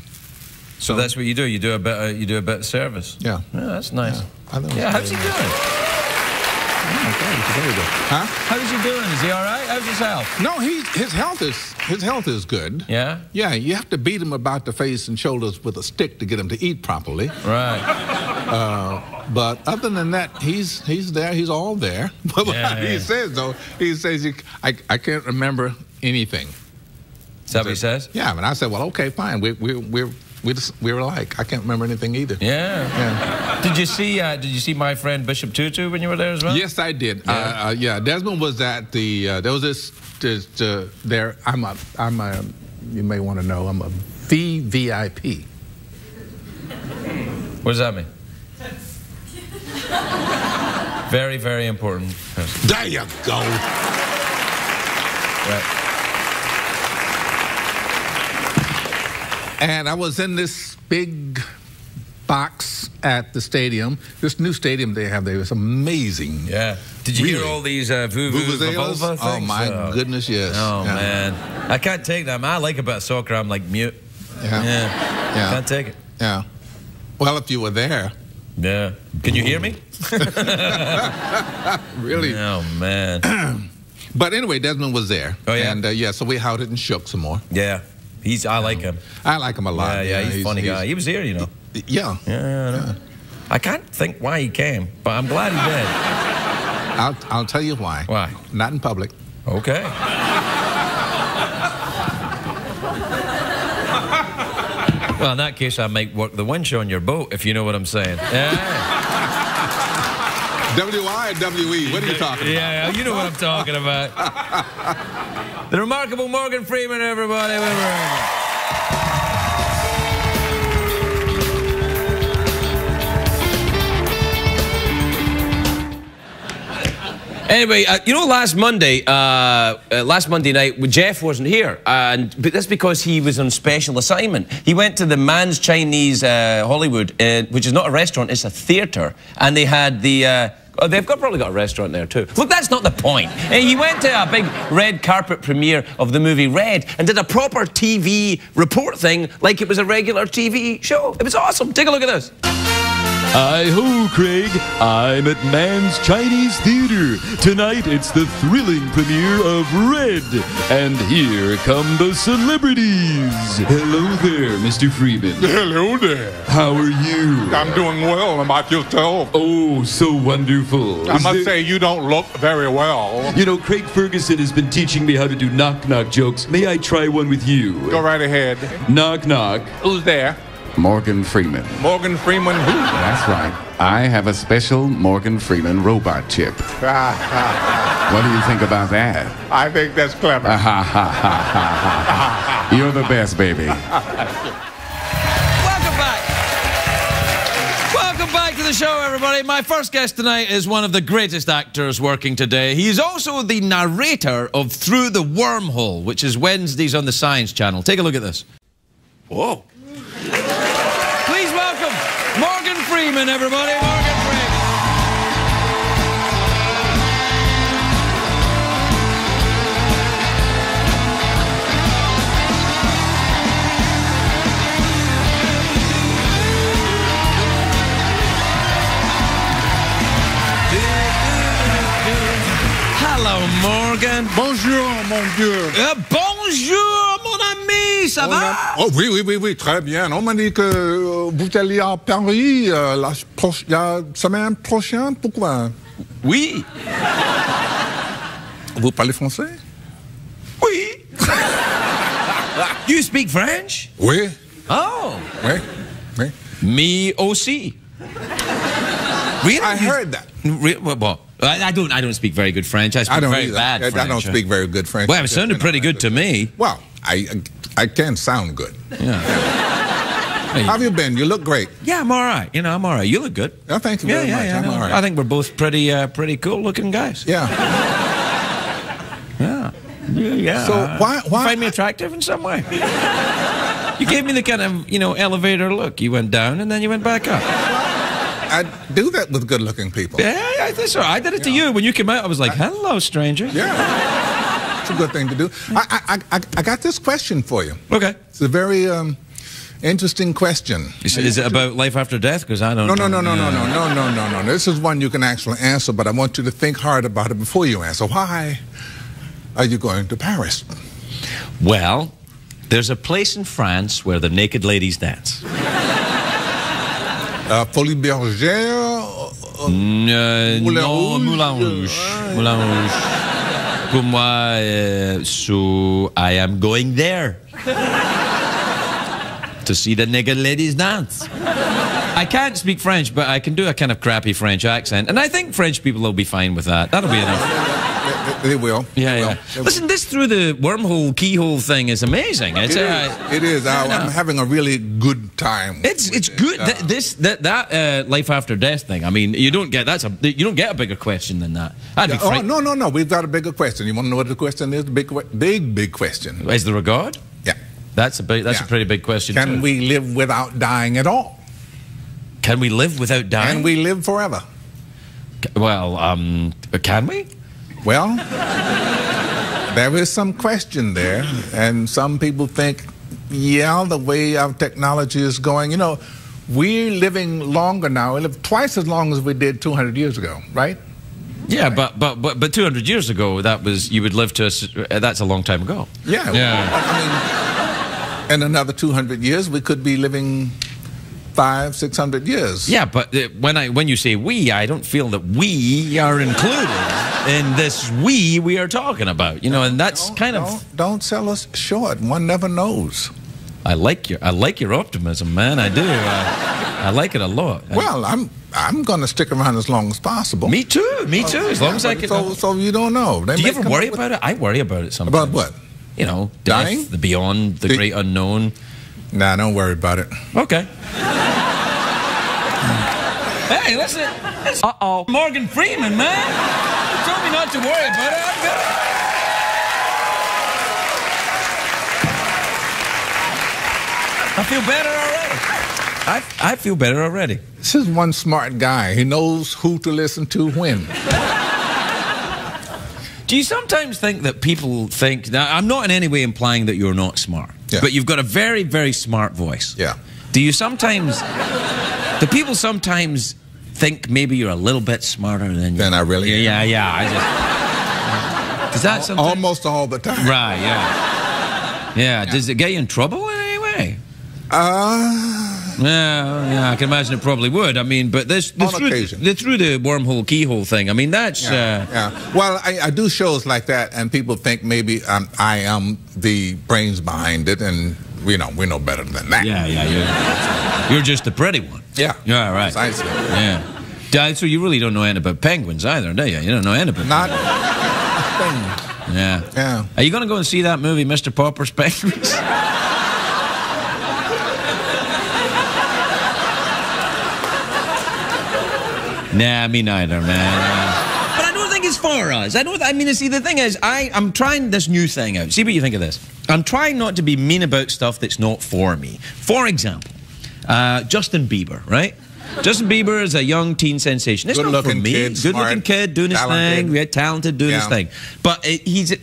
So that's what you do. You do a bit of service. Yeah. Yeah, that's nice. Yeah. How's he doing? Very good. Huh? How's he doing? Is he all right? How's his health? No, his health is good. Yeah? Yeah, you have to beat him about the face and shoulders with a stick to get him to eat properly. Right. But other than that, he's there. He's all there. But he says, though, I can't remember anything. Is that what he says? Yeah, and I said, well, okay, fine. We're alike. I can't remember anything either. Yeah. Did you see my friend Bishop Tutu when you were there as well? Yes, I did. Yeah. Desmond was at the. There was this. There. I'm a. You may want to know. I'm a VVIP. What does that mean? Very, very important person. There you go. Right. And I was in this big box at the stadium. This new stadium they have there is amazing. Yeah. Did you hear Really? all these vuvuzelas things? Oh, my goodness, yes. Oh, Yeah. man. I can't take them. I like a bit of soccer. I'm like mute. Yeah. Can't take it. Yeah. Well, if you were there. Yeah. Can you hear me? Really? Oh, man. But anyway, Desmond was there. Oh, yeah? And, yeah, so we howled and shook some more. Yeah. I like him. I like him a lot. Yeah, he's a funny guy. He was here, you know. Yeah. Yeah. I can't think why he came, but I'm glad he did. I'll tell you why. Why? Not in public. Okay. Well, in that case, I might work the winch on your boat, if you know what I'm saying. Yeah. W-I-W-E, what are you talking about? Yeah, you know what I'm talking about. The remarkable Morgan Freeman, everybody. Anyway, you know, last Monday night, Geoff wasn't here, but that's because he was on special assignment. He went to the Man's Chinese Hollywood, which is not a restaurant, it's a theatre, and they had the. They've probably got a restaurant there too. Look, that's not the point. He went to a big red carpet premiere of the movie Red and did a proper TV report thing like it was a regular TV show. It was awesome. Take a look at this. Hi-ho, Craig. I'm at Man's Chinese Theater. Tonight, it's the thrilling premiere of Red. And here come the celebrities. Hello there, Mr. Freeman. Hello there. How are you? I'm doing well. About yourself? Oh, so wonderful. I must say you don't look very well. You know, Craig Ferguson has been teaching me how to do knock-knock jokes. May I try one with you? Go right ahead. Knock-knock. Who's there? Morgan Freeman. Morgan Freeman who? That's right. I have a special Morgan Freeman robot chip. What do you think about that? I think that's clever. You're the best, baby. Welcome back. Welcome back to the show, everybody. My first guest tonight is one of the greatest actors working today. He's also the narrator of Through the Wormhole, which is Wednesdays on the Science Channel. Take a look at this. Whoa. Please welcome Morgan Freeman, everybody. Morgan Freeman. Hello, Morgan. Bonjour, mon Dieu. Bonjour, mon ami. Ça va? Oh oui, très bien. On m'a dit que vous alliez à Paris la semaine prochaine. Pourquoi? Oui. Vous parlez français? Oui. You speak French? Oui. Oh. Oui. Me aussi. Really? I heard that. Well, I don't speak very good French. I speak very bad French. I don't speak very good French. Well, it sounded pretty good to me. Well, I can sound good. Yeah. How have you been? You look great. Yeah, I'm all right. You know, I'm all right. You look good. Oh, thank you very much. I'm all right. I think we're both pretty cool-looking guys. Yeah. Yeah. So why You find me attractive in some way? You gave me the kind of, elevator look. You went down and then you went back up. I do that with good-looking people. Yeah, I think so. I did it to you. When you came out, I was like, hello, stranger. Yeah. It's a good thing to do. I got this question for you. Okay. It's a very interesting question. Is it about life after death? Because I don't know. No. This is one you can actually answer, but I want you to think hard about it before you answer. Why are you going to Paris? Well, there's a place in France where the naked ladies dance. Folie Bergère? No, Moulin Rouge. Moulin Rouge. Pourquoi moi? So I am going there to see the nigger ladies dance. I can't speak French, but I can do a kind of crappy French accent, and I think French people will be fine with that. That'll be enough. They will. Yeah, they yeah. will. Listen, this through the wormhole, keyhole thing is amazing. It's, It is. I'm having a really good time. It's good. That life after death thing. I mean, you don't get you don't get a bigger question than that. No. We've got a bigger question. You want to know what the question is? The big question. Is there a God? Yeah. That's a pretty big question. Can we live without dying at all? Can we live without dying? Can we live forever? Well, can we? Well, there is some question there, and some people think, yeah, the way our technology is going, you know, we're living longer now. We live twice as long as we did 200 years ago, right? Yeah, right. But 200 years ago, you would live to that's a long time ago. Yeah. I mean, in another 200 years, we could be living 500-600 years. Yeah, but when you say we, I don't feel that we are included in this we are talking about. You know, and that's don't sell us short. One never knows. I like your optimism, man. I do. I like it a lot. Well, I'm going to stick around as long as possible. Me too. Me too. As long as I can. So you don't know. Do you ever worry about it? I worry about it sometimes. About what? You know, death, dying, the beyond, the great unknown. Nah, don't worry about it. Okay. Hey, listen. Uh-oh. Morgan Freeman, man. You told me not to worry about it. I got it. I feel better already. I feel better already. This is one smart guy. He knows who to listen to when. Do you sometimes think that people think... Now, I'm not in any way implying that you're not smart. Yeah. But you've got a very, very smart voice. Yeah. Do you sometimes... Do people sometimes think maybe you're a little bit smarter than you? Than I really am. Yeah. Does that sometimes... Almost all the time. Right, yeah. Yeah, does it get you in trouble in any way? Yeah, I can imagine it probably would. I mean, but through the wormhole, keyhole thing, I mean, that's... Yeah. Well, I do shows like that, and people think maybe I am the brains behind it, and we know better than that. Yeah, you're just the pretty one. Yeah. Yeah, right. Precisely. Yeah. So you really don't know anything about penguins either, do you? You don't know anything about Not a thing. Yeah. Yeah. Are you going to go and see that movie, Mr. Popper's Penguins? Nah, me neither, man. But I don't think it's for us. I mean, see, the thing is, I'm trying this new thing out. See what you think of this. I'm trying not to be mean about stuff that's not for me. For example, Justin Bieber, right? Justin Bieber is a young teen sensation. It's not for me. Kid, good-looking kid, doing his thing. We had talented, doing his thing. But he's...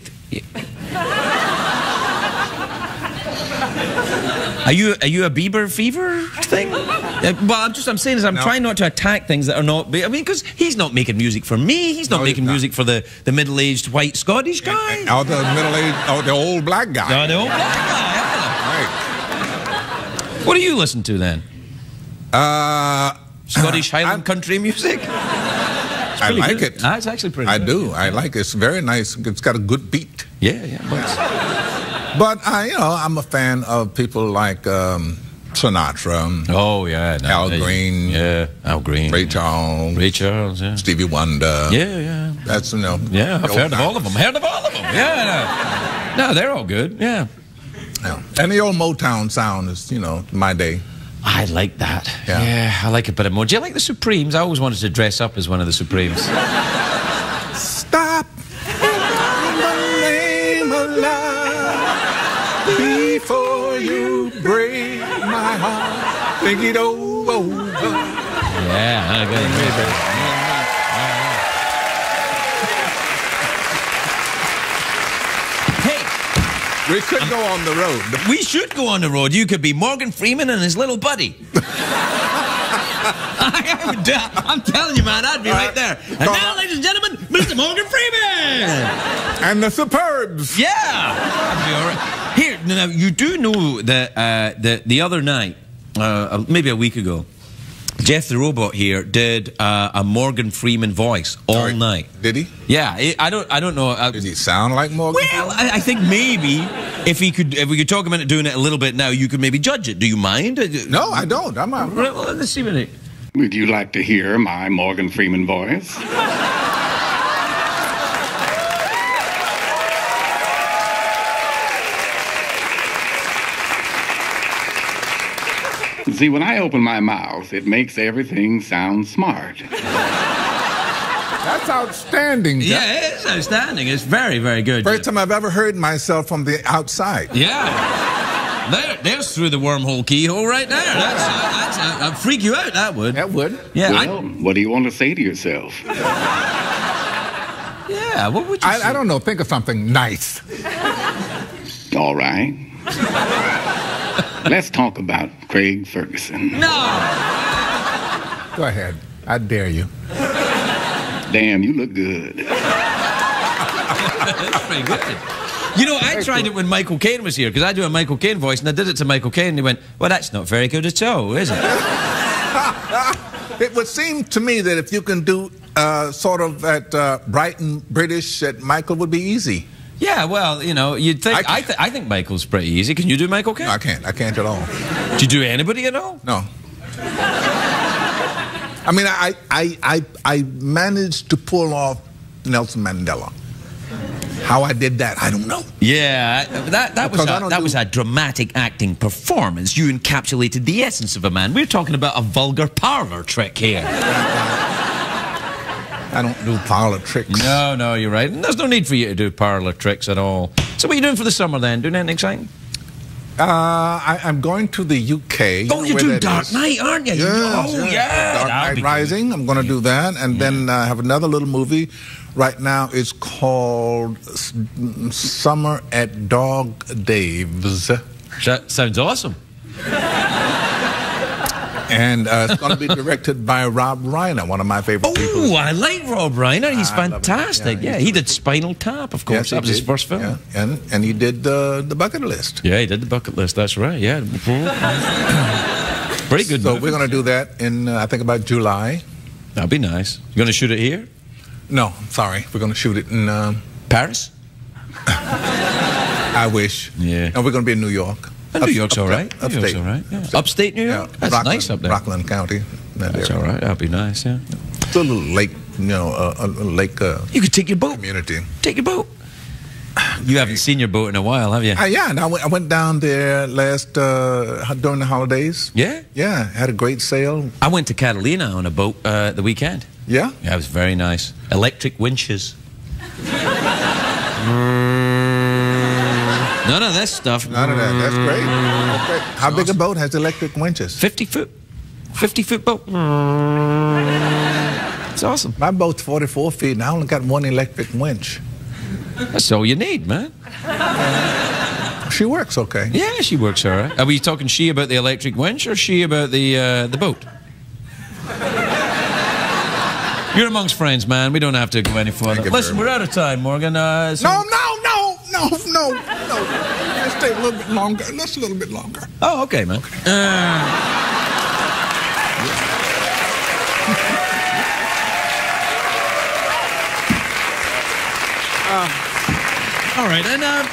Are you a Bieber fever thing? Well, I'm saying is I'm trying not to attack things that are not... I mean, because he's not making music for me. He's not making music for the middle-aged white Scottish guy. Or the middle-aged... Or the old black guy. No, the old black guy, Right. What do you listen to, then? Scottish Highland country music? I like it. It's actually pretty good. I do. I like it. It's very nice. It's got a good beat. Yeah. But I'm a fan of people like Sinatra. Oh yeah, Al Green. Yeah, Al Green. Ray Charles. Yeah. Stevie Wonder. Yeah. That's Yeah, I've heard of all of them. Yeah. No, they're all good. Yeah. And the old Motown sound is my day. I like that. Yeah. I like it a bit more. Do you like the Supremes? I always wanted to dress up as one of the Supremes. Stop in the name of love before you break my heart. Think it over. Yeah, I got it. We could go on the road. We should go on the road. You could be Morgan Freeman and his little buddy. I'm telling you, man, I'd be right there. And now, ladies and gentlemen, Mr. Morgan Freeman. And the Superbs. Yeah. That'd be all right. Here, now, you do know that the other night, maybe a week ago, Geoff the robot here did a Morgan Freeman voice all night. Did he? Yeah, I don't know. Did he sound like Morgan? Well, I think maybe if we could talk him into doing it a little bit now, you could maybe judge it. Do you mind? No, I don't. I'm not. Right, well, let's see what it. Would you like to hear my Morgan Freeman voice? See, when I open my mouth, it makes everything sound smart. That's outstanding, Geoff. Yeah, it's outstanding. It's very, very good. First time I've ever heard myself from the outside. Yeah. There's through the wormhole keyhole right there. That'd freak you out, that would. That would. Yeah. Well, what do you want to say to yourself? Yeah, what would you say? I don't know. Think of something nice. All right. Let's talk about Craig Ferguson. No! Go ahead. I dare you. Damn, you look good. That's pretty good. You know, I tried it when Michael Caine was here, because I do a Michael Caine voice, and I did it to Michael Caine, and he went, well, that's not very good at all, is it? It would seem to me that if you can do sort of at Brighton British, that Michael would be easy. Yeah, well, you know, you'd think... I think Michael's pretty easy. Can you do Michael Caine? No, I can't. I can't at all. Do you do anybody at all? No. I mean, I managed to pull off Nelson Mandela. How I did that, I don't know. Yeah, that was a dramatic acting performance. You encapsulated the essence of a man. We're talking about a vulgar parlor trick here. I don't do parlor tricks. No, you're right. And there's no need for you to do parlor tricks at all. So what are you doing for the summer then? Doing anything exciting? I'm going to the UK. Oh, you're doing Dark Knight, aren't you? Yes, Oh, yeah. Dark Knight Rising. I'm going to do that. And then I have another little movie. Right now it's called Summer at Dog Dave's. That sounds awesome. And it's going to be directed by Rob Reiner, one of my favorite people. Oh, I like Rob Reiner. He's fantastic. Yeah, he did Spinal Tap, of course. Yes, that was his first film. Yeah. And he did the Bucket List. Yeah, he did the Bucket List. That's right. Yeah. Pretty good. So movie. we're going to do that in, I think, about July. That'd be nice. You going to shoot it here? No, sorry. We're going to shoot it in Paris? I wish. Yeah. And we're going to be in New York. New York's all right. Upstate. New York's all right. Yeah. Upstate New York? That's Rockland, nice up there. Rockland County. That's all right. That'd be nice, yeah. It's a little lake, you know, a lake you could take your boat. community. Take your boat. You haven't seen your boat in a while, have you? Yeah, and I went down there last, during the holidays. Yeah? Yeah, had a great sail. I went to Catalina on a boat the weekend. Yeah? Yeah, it was very nice. Electric winches. None of this stuff. None of that. That's great. That's great. How big a boat has electric winches? 50 foot. 50-foot boat. It's awesome. My boat's 44 feet, and I only got one electric winch. That's all you need, man. She works okay. Yeah, she works all right. Are we talking she about the electric winch or she about the boat? You're amongst friends, man. We don't have to go any further. Listen, we're out of time, Morgan. No. Let's stay a little bit longer. Let's a little bit longer. Oh, okay, man. All right, and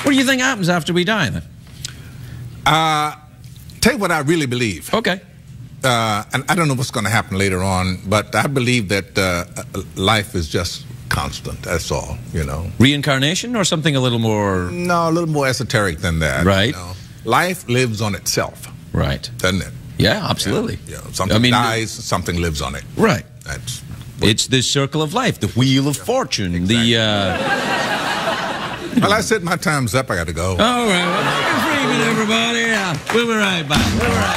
what do you think happens after we die, then? Tell you what I really believe. Okay. And I don't know what's going to happen later on, but I believe that life is just constant. That's all, you know. Reincarnation or something a little more... No, a little more esoteric than that. Right. You know? Life lives on itself. Right. Doesn't it? Yeah, absolutely. Yeah. Something dies, something lives on it. Right. That's... It's the circle of life, the wheel of fortune, exactly. Well, I said my time's up. I got to go. All right. Well, Morgan Freeman, everybody. Yeah. We'll be right back. We'll be right back.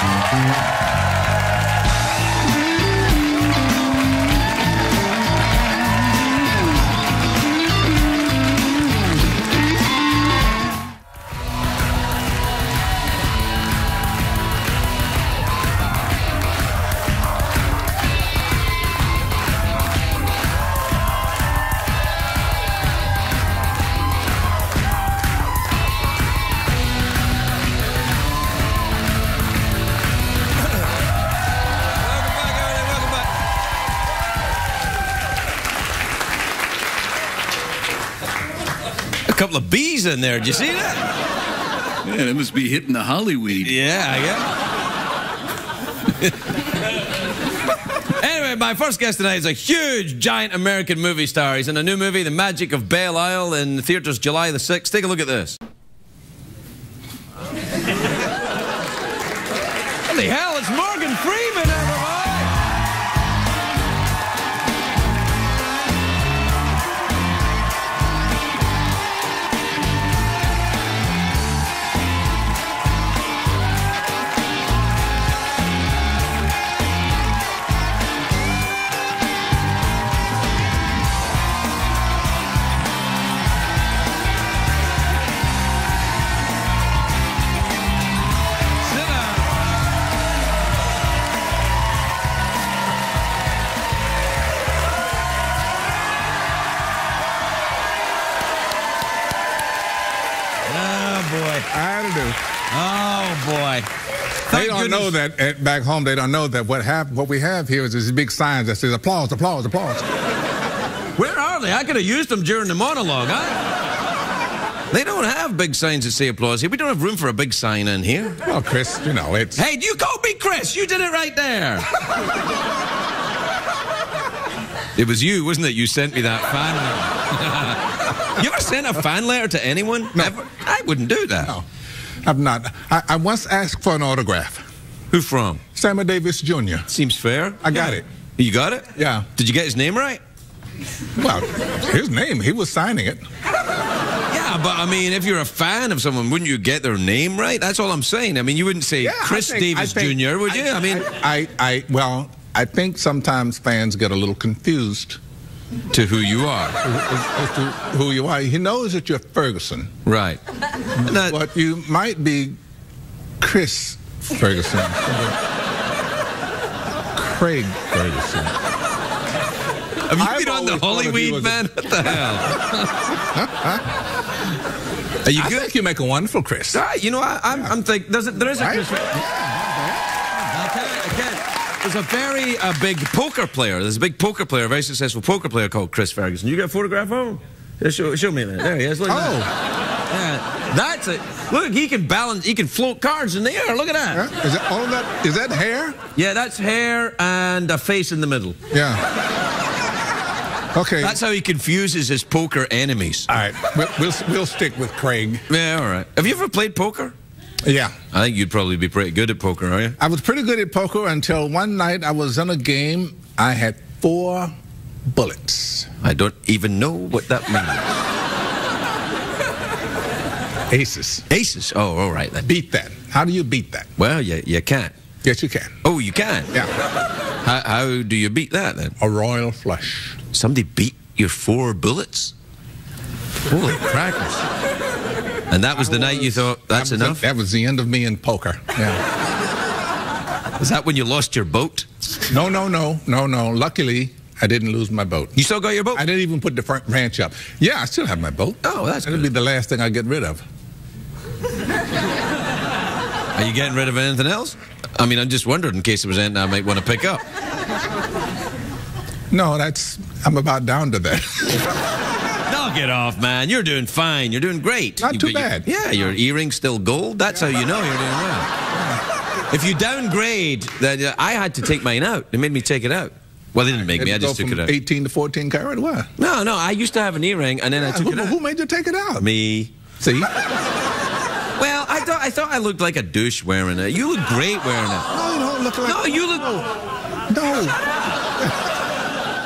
A couple of bees in there. Did you see that? Yeah, that must be hitting the Hollyweed. Yeah, I guess. Anyway, my first guest tonight is a huge, giant American movie star. He's in a new movie, The Magic of Belle Isle, in the theaters July the 6th. Take a look at this. What the hell? It's Morgan Freeman, everybody! Oh, boy. They don't know that back home. They don't know that what we have here is these big signs that says applause, applause, applause. Where are they? I could have used them during the monologue, huh? They don't have big signs that say applause here. We don't have room for a big sign in here. Well, Chris, you know, it's... Hey, you called me Chris. You did it right there. It was you, wasn't it? You sent me that fan letter. You ever sent a fan letter to anyone? No. Ever? I wouldn't do that. No, I've not. I once asked for an autograph. Who from? Sammy Davis Jr. Seems fair. I got it. You got it? Yeah. Did you get his name right? Well, his name, he was signing it. Yeah, but I mean, if you're a fan of someone, wouldn't you get their name right? That's all I'm saying. I mean, you wouldn't say Chris Davis Jr., would you? Well, I think sometimes fans get a little confused to who you are. As to who you are. He knows that you're Ferguson. Right. But you might be Chris Ferguson. Craig Ferguson. Have you been on the Hollyweed, man? What the hell? Are you good? I think you make a wonderful Chris. You know, I'm thinking, there is a Chris. I can't. There's a very big poker player. There's a big poker player, a very successful poker player called Chris Ferguson. You got a photograph of him? Show me that. There he is. Look at that. Yeah, that's it. Look, he can balance. He can float cards in the air. Look at that. Yeah. Is that all that? Is that hair? Yeah, that's hair and a face in the middle. Yeah. Okay. That's how he confuses his poker enemies. All right. We'll stick with Craig. Yeah. All right. Have you ever played poker? Yeah. I think you'd probably be pretty good at poker, are you? I was pretty good at poker until one night I was in a game. I had 4 bullets. I don't even know what that means. Aces. Aces? Oh, all right then. Beat that. How do you beat that? Well, you can't. Yes, you can. Oh, you can? Yeah. How do you beat that then? A royal flush. Somebody beat your 4 bullets? Holy crackers. And that was the night you thought, that's enough? That was the end of me in poker. Yeah. Is that when you lost your boat? No. Luckily, I didn't lose my boat. You still got your boat? I didn't even put the front ranch up. Yeah, I still have my boat. Oh, that's good. It'll be the last thing I get rid of. Are you getting rid of anything else? I mean, I'm just wondering in case there was anything I might want to pick up. No, I'm about down to that. Knock it off, man. You're doing fine. You're doing great. Not too bad. Your earring's still gold. That's how you know you're doing well. If you downgrade, I had to take mine out. They made me take it out. Well, they didn't make me. I just took it out. 18 to 14 karat, what? No. I used to have an earring, and then I took it out. Who made you take it out? Me. See? Well, I thought I looked like a douche wearing it. You look great wearing it. No, you don't look like... No, you look... No.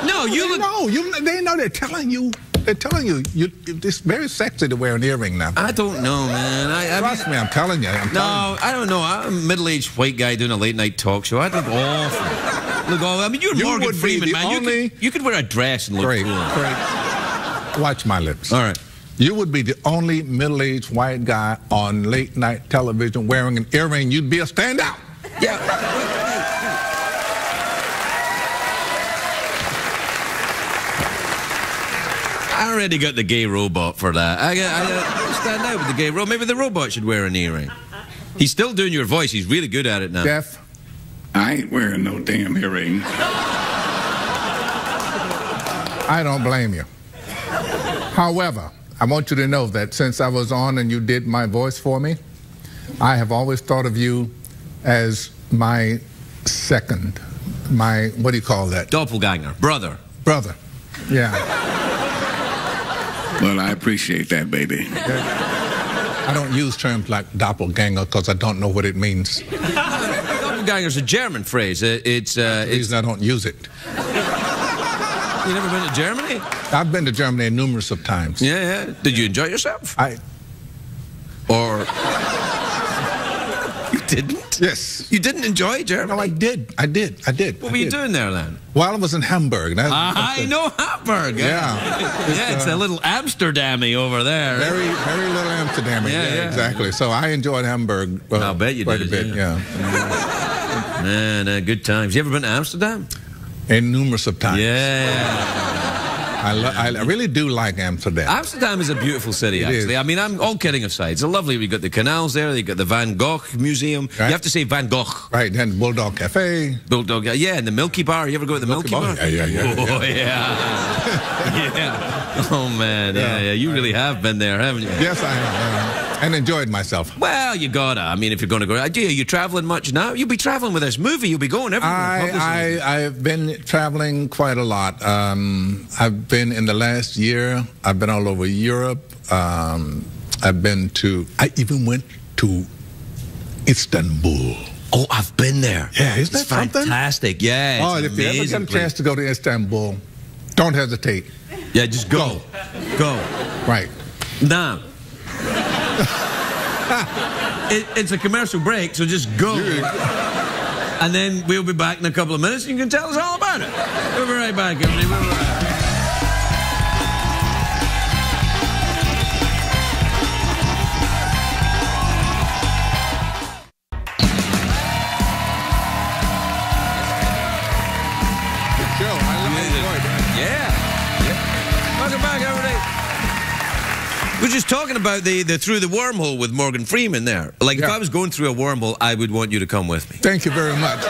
No, you look... No, they know they're telling you. They're telling you. It's very sexy to wear an earring now. I don't know, man. Trust me, I'm telling you. I don't know. I'm a middle-aged white guy doing a late-night talk show. I look awful. I mean, you're Morgan Freeman, man. You could wear a dress and look cool. Great. Watch my lips. All right. You would be the only middle-aged white guy on late-night television wearing an earring. You'd be a standout. Yeah. I already got the gay robot for that. I stand out with the gay robot. Maybe the robot should wear an earring. He's still doing your voice. He's really good at it now. Geoff? I ain't wearing no damn earring. I don't blame you. However, I want you to know that since I was on and you did my voice for me, I have always thought of you as my second, my, what do you call that? Doppelganger, brother. Brother, yeah. Well, I appreciate that, baby. I don't use terms like doppelganger because I don't know what it means. Doppelganger's a German phrase. It's the reason I don't use it. You never been to Germany? I've been to Germany numerous of times. Yeah, yeah. Did you enjoy yourself? Or you didn't? Yes. You didn't enjoy Germany? No, I did. What were you doing there then? Well, I was in Hamburg. I know Hamburg. Yeah. It's a little Amsterdam-y over there. Very, very little Amsterdam. Yeah, exactly. So I enjoyed Hamburg I'll bet you quite did, a bit. Yeah. Man, good times. You ever been to Amsterdam? And numerous of times. Yeah. I really do like Amsterdam. Amsterdam is a beautiful city, actually. Is. I mean, I'm all kidding aside. It's lovely. We've got the canals there. You've got the Van Gogh Museum. Right. You have to say Van Gogh. Right, then Bulldog Cafe. Bulldog, yeah, and the Milky Bar. You ever go to the Milky Bar? Yeah. Oh, yeah. Yeah. Oh, man. Yeah. You really have been there, haven't you? Yes, I have. And enjoyed myself. Well, you gotta. I mean, if you're going to go... Are you traveling much now? You'll be traveling with this movie. You'll be going everywhere. I've been traveling quite a lot. I've been in the last year. I've been all over Europe. I've been to... I even went to Istanbul. Oh, I've been there. Yeah, isn't that something? Fantastic. Yeah, oh, if you ever get a chance to go to Istanbul, don't hesitate. Yeah, just go. Go. Right. Now. It's a commercial break, so just go. And then we'll be back in a couple of minutes and you can tell us all about it. We'll be right back, everybody. We'll be right back. We're just talking about the through the wormhole with Morgan Freeman there. Like, if I was going through a wormhole, I would want you to come with me. Thank you very much.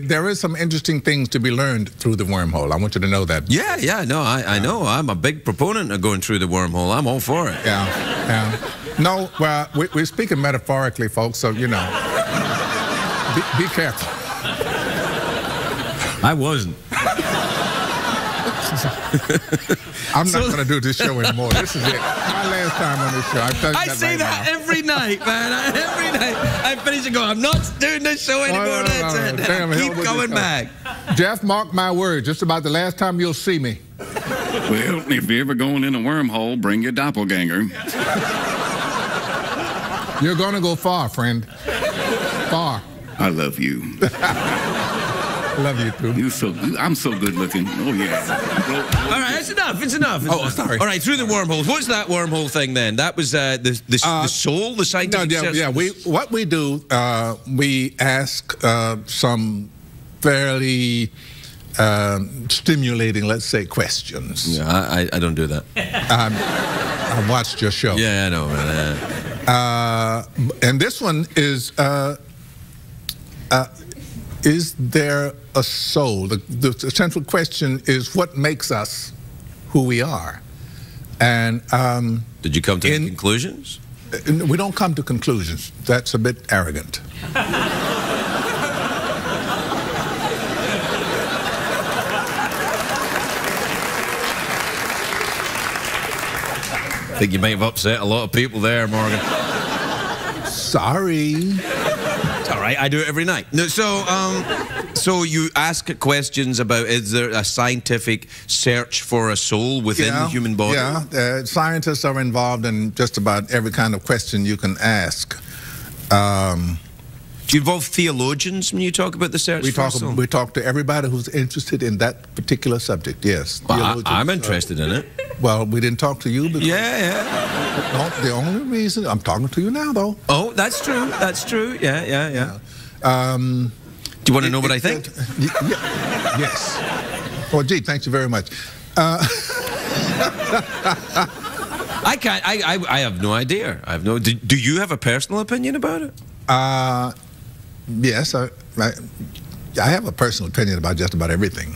There is some interesting things to be learned through the wormhole. I want you to know that. Yeah, no, I know. I'm a big proponent of going through the wormhole. I'm all for it. Yeah. No, well, we're speaking metaphorically, folks, so, you know, be careful. I wasn't. I'm not going to do this show anymore. This is it. My last time on this show. I say that every night, man. Every night. I finish and go, I'm not doing this show anymore. That's it. Damn, keep coming back. Geoff, mark my words. Just about the last time you'll see me. Well, if you're ever going in a wormhole, bring your doppelganger. You're going to go far, friend. Far. I love you. I love you, too. I'm so good looking. Oh, yeah. All right, it's enough. It's enough. Sorry. All right, through the wormholes. What's that wormhole thing then? That was the soul, the scientific... No, yeah. What we do, we ask some fairly stimulating, let's say, questions. Yeah, I don't do that. I watched your show. Yeah, I know, man. And this one is there a soul? The central question is what makes us who we are. And did you come to any conclusions? We don't come to conclusions. That's a bit arrogant. I think you may have upset a lot of people there, Morgan. Sorry. It's all right. I do it every night. No, so you ask questions about, is there a scientific search for a soul within the human body? Yeah. Scientists are involved in just about every kind of question you can ask. Do you involve theologians when you talk about the search for a soul? We talk to everybody who's interested in that particular subject, yes. Well, I'm interested in it. Well, we didn't talk to you because... Yeah. The only reason... I'm talking to you now, though. Oh, that's true. That's true. Yeah. Do you want to know what I think? Yes. Oh, gee, thank you very much. I can't... I have no idea. I have no... Do you have a personal opinion about it? Yes, I have a personal opinion about just about everything.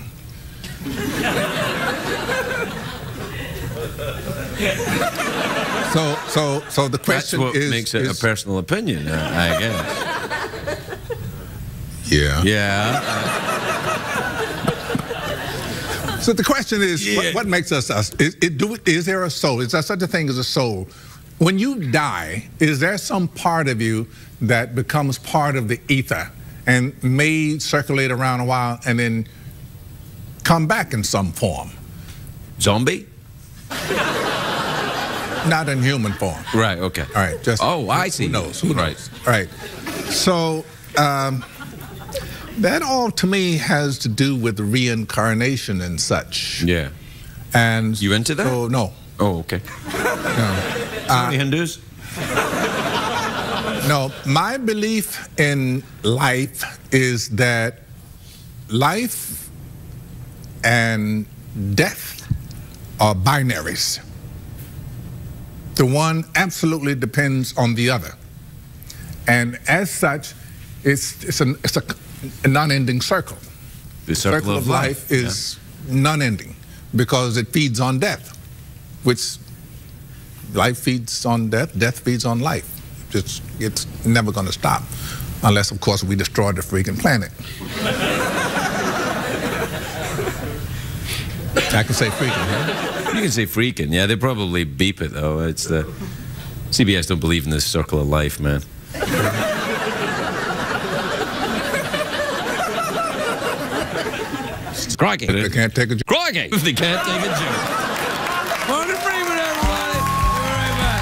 So the question That's what is... makes it a personal opinion, I guess. Yeah. Yeah. So the question is, Yeah. what makes us us? Is there a soul? Is there such a thing as a soul? When you die, is there some part of you that becomes part of the ether and may circulate around a while and then come back in some form? Zombie? Not in human form. Right, okay. All right, just... Oh, I see. Who knows? Who Right. knows? All right. So... that all to me has to do with reincarnation and such. Yeah. And You into that? So, no. Oh, okay. No. Any Hindus? No, my belief in life is that life and death are binaries. The one absolutely depends on the other. And as such, it's a non-ending circle. The circle of life is non-ending because it feeds on death, which life feeds on death, death feeds on life. It's never going to stop, unless, of course, we destroy the freaking planet. I can say freaking, huh? You can say freaking. Yeah, they probably beep it, though. It's the... CBS don't believe in this circle of life, man. Crikey. They can't take a joke. Crikey. If they can't take a joke. Morgan Freeman, everybody. We're right back.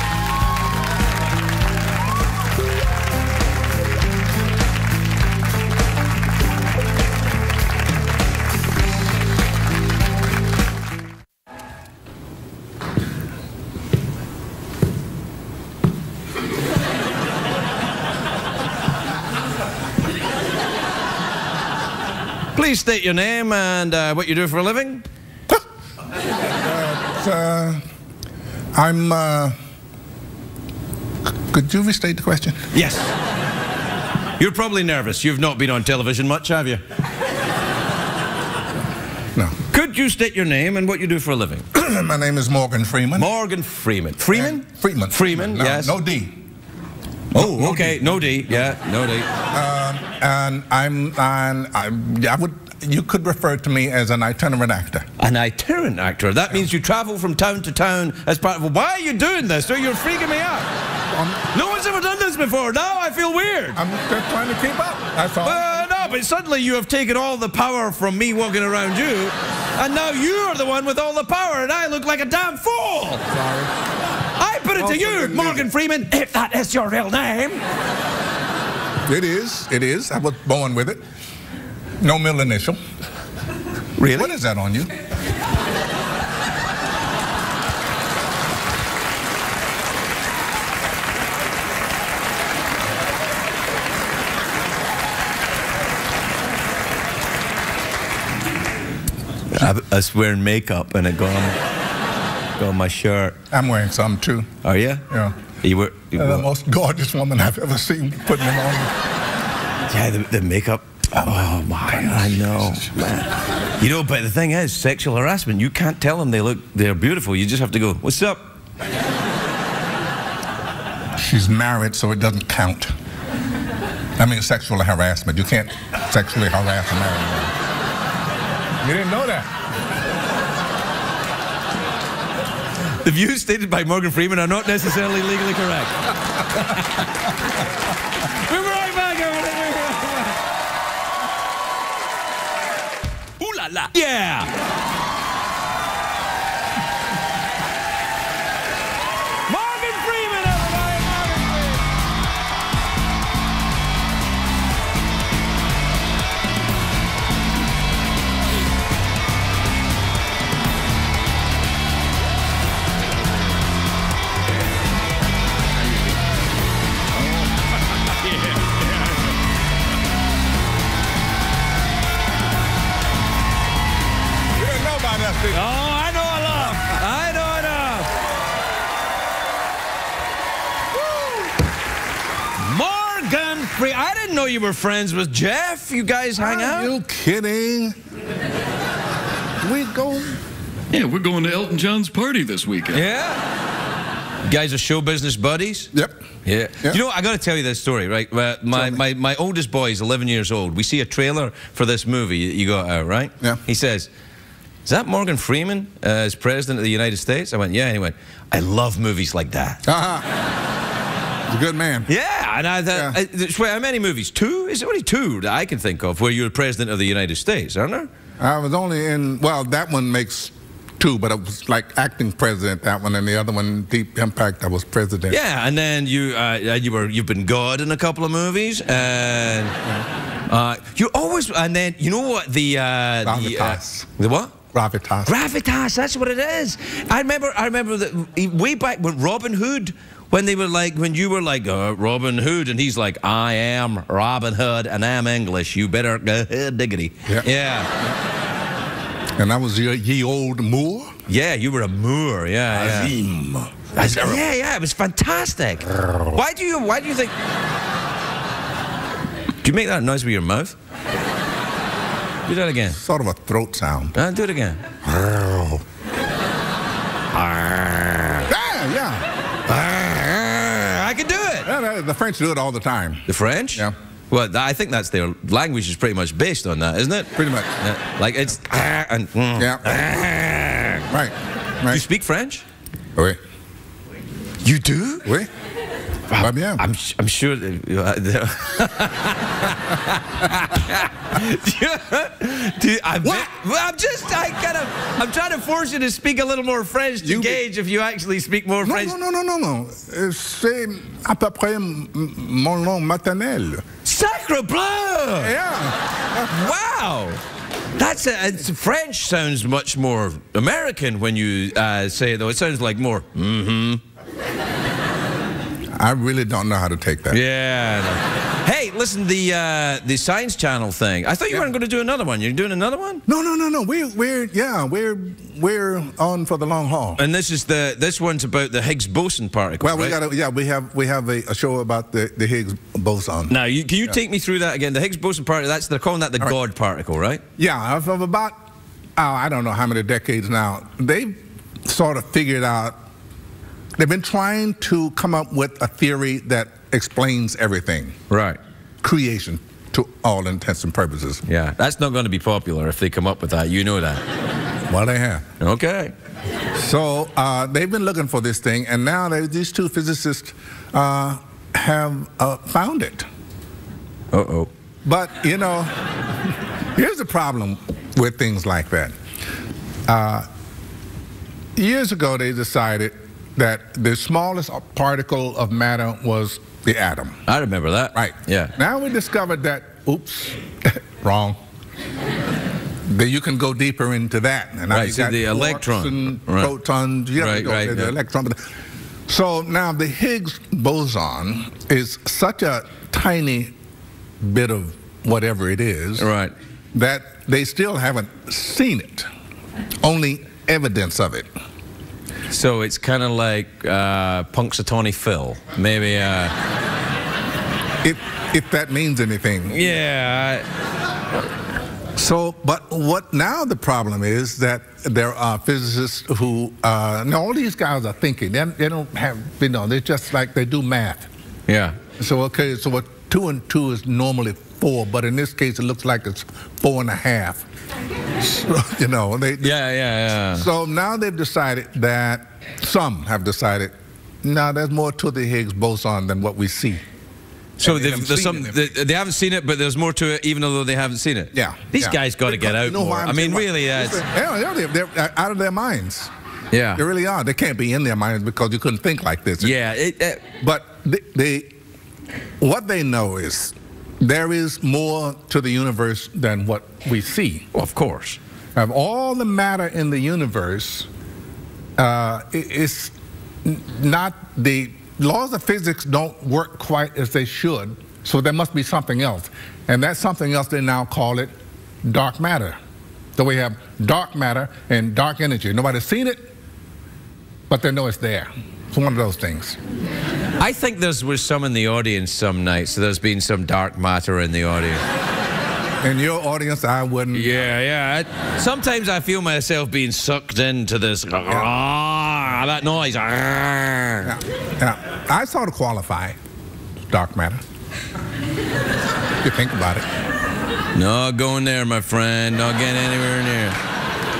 Please state your name and what you do for a living. Could you restate the question? Yes. You're probably nervous. You've not been on television much, have you? No. Could you state your name and what you do for a living? My name is Morgan Freeman. Morgan Freeman. Freeman? Freeman. Freeman, No, yes. No D. Oh, No okay. D. No D. Yeah, no D. And you could refer to me as an itinerant actor. An itinerant actor. That means you travel from town to town as part of... Why are you doing this? You're freaking me out. No one's ever done this before. Now I feel weird. I'm just trying to keep up. That's all. No, but suddenly you have taken all the power from me walking around you, and now you're the one with all the power, and I look like a damn fool. Sorry. I put it to you, Morgan Freeman, if that is your real name. It is. It is. I was born with it. No middle initial. Really? What is that on you? I was wearing makeup and it got on my shirt. I'm wearing some too. Are you? Yeah. You were... The most gorgeous woman I've ever seen putting them on. Yeah, the makeup. Oh my, I know, man. You know, but the thing is, sexual harassment, you can't tell them they're beautiful. You just have to go, what's up? She's married, so it doesn't count. I mean, sexual harassment. You can't sexually harass a married woman. You didn't know that. The views stated by Morgan Freeman are not necessarily legally correct. We'll be right back, everybody. Ooh la la. Yeah. Morgan Freeman, everybody. Morgan Freeman. You didn't know about that, did you? Oh, I know enough. I know enough. Morgan Freeman. I didn't know you were friends with Geoff. You guys hang out? Are you kidding? We go Yeah, we're going to Elton John's party this weekend. Yeah? You guys are show business buddies? Yep. Yeah. Yep. You know, I got to tell you this story, right? My oldest boy is 11 years old. We see a trailer for this movie you got out, right? Yeah. He says, is that Morgan Freeman as President of the United States? I went, yeah. And he went, I love movies like that. He's a good man. Yeah, and I thought, how many movies? 2? Is it only 2 that I can think of where you're President of the United States, aren't there? I was only in, well, that one makes 2, but it was like acting president, that one, and the other one, Deep Impact, I was president. Yeah, and then you've been God in a couple of movies, and you always, and then you know what the what? Gravitas. Gravitas, that's what it is. I remember that way back when Robin Hood, when they were like, when you were like Robin Hood, and he's like, I am Robin Hood, and I'm English. You better go ahead, diggity. Yeah. And I was ye old Moor. Yeah, you were a Moor. Yeah. Azim. Yeah. It was fantastic. Why do you think? Do you make that noise with your mouth? Do that again. Sort of a throat sound. Do it again. Yeah. I can do it. Yeah, the French do it all the time. The French? Yeah. Well, I think that's their language is pretty much based on that, isn't it? Pretty much. Yeah. Like it's and yeah. Right. Do you speak French? Oui. You do? Oui. Va bien. I'm sure. I'm trying to force you to speak a little more French to gauge if you actually speak more French. Non. C'est à peu près mon langue maternelle. Sacre bleu! Yeah. Wow. French sounds much more American when you say it, though. It sounds like more, I really don't know how to take that. Yeah. No. Hey, listen, the Science Channel thing. I thought you weren't going to do another one. You're doing another one? No. We're on for the long haul. And this one's about the Higgs boson particle. Well, right? we have a show about the Higgs boson. Now, can you take me through that again? The Higgs boson particle. They're calling that the God particle, right? Yeah, of about I don't know how many decades now. They've sort of figured out. They've been trying to come up with a theory that explains everything. Right. Creation, to all intents and purposes. Yeah, that's not going to be popular if they come up with that. You know that. Well, they have. Okay. So they've been looking for this thing, and now these two physicists have found it. Uh-oh. But, you know, here's the problem with things like that. Years ago, they decided that the smallest particle of matter was the atom. I remember that. Right. Yeah. Now we discovered that, oops, wrong. That you can go deeper into that. And now right, so the electron. And protons, you have to go to the yeah. electron. So now the Higgs boson is such a tiny bit of whatever it is that they still haven't seen it, only evidence of it. So it's kind of like Punxsutawney Phil, maybe. If that means anything. Yeah. So, but what now the problem is that there are physicists who, now all these guys are thinking. They don't have, they're just like they do math. Yeah. So, okay, so what 2 and 2 is normally 4, but in this case it looks like it's 4 1/2. So, Yeah. So now they've decided that, some have decided, no, there's more to the Higgs boson than what we see. So they haven't seen it, but there's more to it, even though they haven't seen it. Yeah. These guys got to get out more. I mean, really, they're out of their minds. Yeah. They really are. They can't be in their minds because you couldn't think like this. Yeah. But what they know is there is more to the universe than what we see. Well, of course. Of all the matter in the universe, it's not the laws of physics don't work quite as they should, so there must be something else. And that something else, they now call it dark matter. So we have dark matter and dark energy. Nobody's seen it, but they know it's there. It's one of those things. I think there was some in the audience some nights, so there's been some dark matter in the audience. In your audience, I wouldn't. Yeah. Sometimes I feel myself being sucked into this. That noise. Yeah. I sort of qualify dark matter. If you think about it. Not going there, my friend. Not getting anywhere near.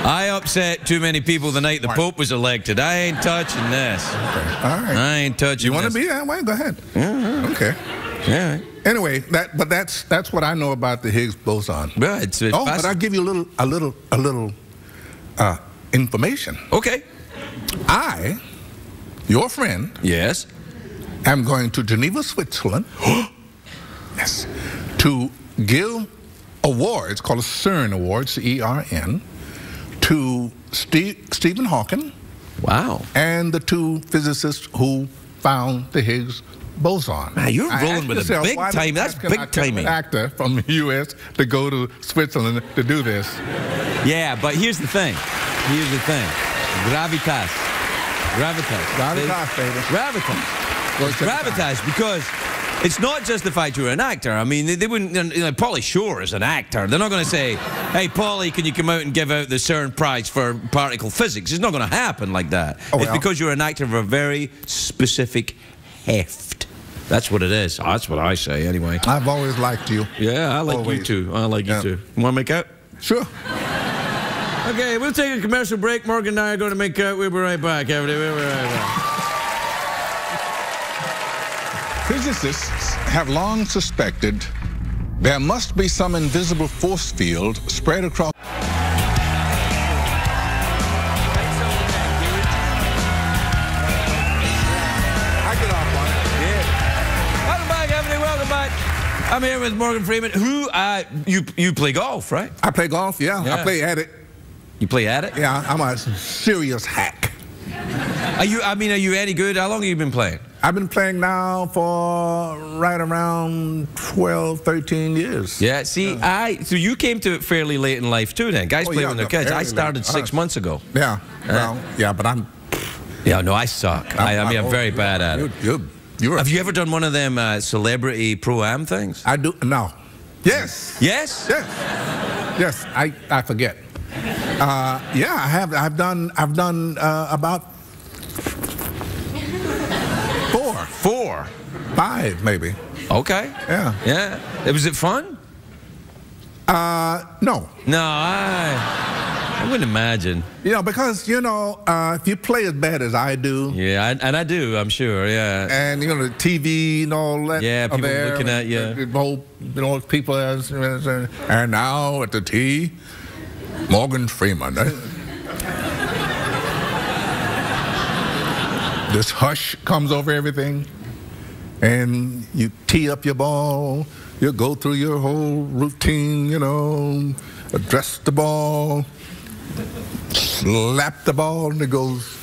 I upset too many people the night the Pope was elected. I ain't touching this. Okay. All right. I ain't touching You want this. to be that way? Go ahead. Yeah. Okay. Yeah. Anyway, that's what I know about the Higgs boson. Well, it's but I'll give you a little information. Okay. I, your friend, Yes. am going to Geneva, Switzerland. Yes. To give awards called a CERN Award, C-E-R-N, to Stephen Hawking. Wow. And the two physicists who found the Higgs boson. Man, you're I rolling asked with myself, a big why time. the That's heck can I big tell timing. an actor from the U.S. to go to Switzerland to do this. Yeah, but here's the thing. Gravitas. Gravitas, baby. Gravitas. Well, it's gravitas because it's not just the fact you're an actor. I mean, they wouldn't, Pauly Shore is an actor. They're not going to say, hey, Pauly, can you come out and give out the CERN Prize for particle physics? It's not going to happen like that. Oh, it's because you're an actor of a very specific heft. That's what it is. That's what I say, anyway. I've always liked you. Yeah, I like Always. you too. I like you too. You want to make out? Sure. Okay, we'll take a commercial break. Morgan and I are going to make out. We'll be right back, everybody. We'll be right back. Physicists have long suspected there must be some invisible force field spread across. Welcome back, everybody. Welcome back. I'm here with Morgan Freeman. Who, you play golf, right? I play golf, yeah. I play at it. You play at it? Yeah, I'm a serious hack. Are you any good? How long have you been playing? I've been playing now for right around 12, 13 years. Yeah, see, so you came to it fairly late in life too then. Guys play when they're kids. I started 6 months ago. Yeah, well, yeah, but I'm... Yeah, no, I suck. I'm very bad at it. Have you ever done one of them celebrity pro-am things? I do, no. Yes. Yes? Yes. Yes, I forget. Yeah, I have. I've done about 4. 5, maybe. Okay. Yeah. Yeah. Was it fun? No. No, I wouldn't imagine. You know, because, if you play as bad as I do. Yeah, and I do, I'm sure, yeah. And, the TV and all that. Yeah, people there, looking at you. People, and now at the tee, Morgan Freeman. This hush comes over everything, and you tee up your ball, you go through your whole routine, address the ball, slap the ball, and it goes.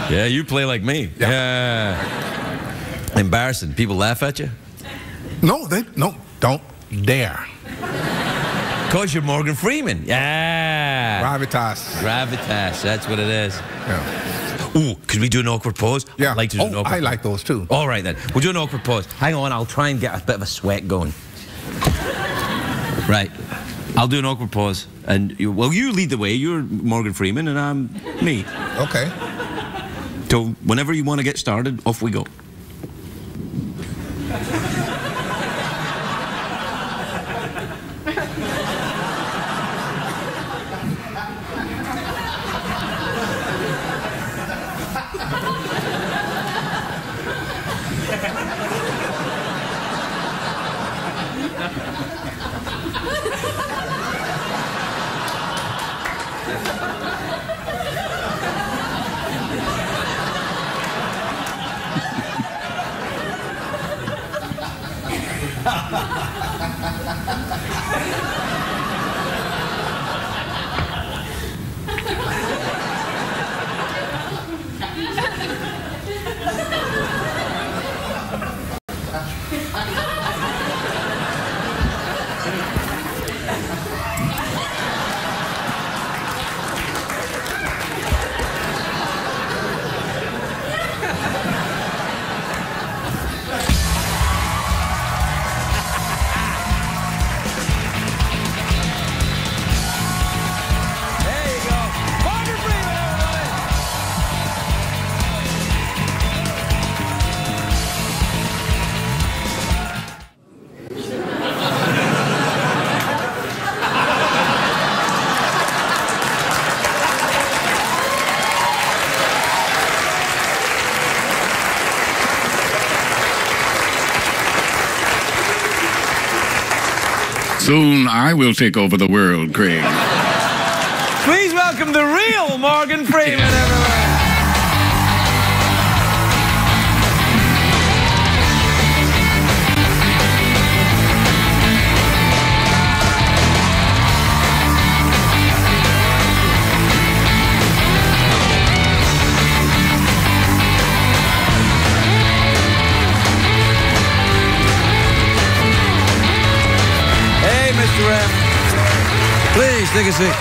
Yeah, you play like me. Yeah. Embarrassing. People laugh at you? No, don't dare. Because you're Morgan Freeman. Yeah. Gravitas, that's what it is. Yeah. Ooh, could we do an awkward pause? Yeah. I'd like to do an awkward I like those too. All right then, we'll do an awkward pause. Hang on, I'll try and get a bit of a sweat going. Right, I'll do an awkward pause. And you lead the way. You're Morgan Freeman and I'm me. Okay. So whenever you want to get started, off we go. Soon I will take over the world, Craig. Please welcome the real Morgan Freeman, everyone. Please, take a seat.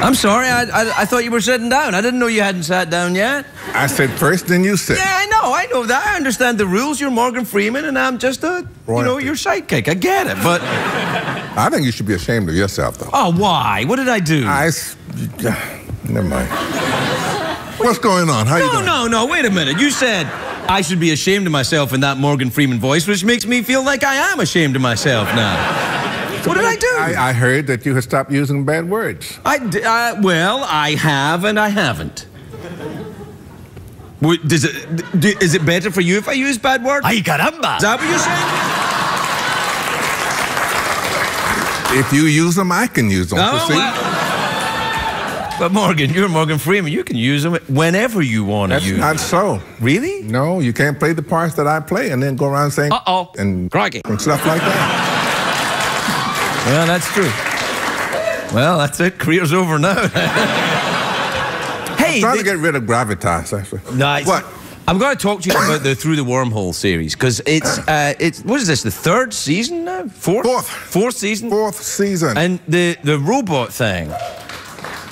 I'm sorry, I thought you were sitting down. I didn't know you hadn't sat down yet. I said first, then you said. Yeah, I know that. I understand the rules. You're Morgan Freeman, and I'm just a, your sidekick. I get it, but... I think you should be ashamed of yourself, though. Oh, why? What did I do? Never mind. What's going on? How you doing? No, wait a minute. You said I should be ashamed of myself in that Morgan Freeman voice, which makes me feel like I am ashamed of myself now. What did I do? I heard that you had stopped using bad words. Well, I have and I haven't. Is it better for you if I use bad words? Ay, caramba! Is that what you're saying? If you use them, I can use them. But Morgan, you're Morgan Freeman. You can use them whenever you want to use them. That's not so. Really? No, you can't play the parts that I play and then go around saying and crikey and stuff like that. Well, that's true. Well, that's it. Career's over now. Hey, I'm trying to get rid of gravitas, actually. Nice. What? I'm going to talk to you about the Through the Wormhole series, because it's what is this, the third season now? Fourth season? Fourth season. And the robot thing.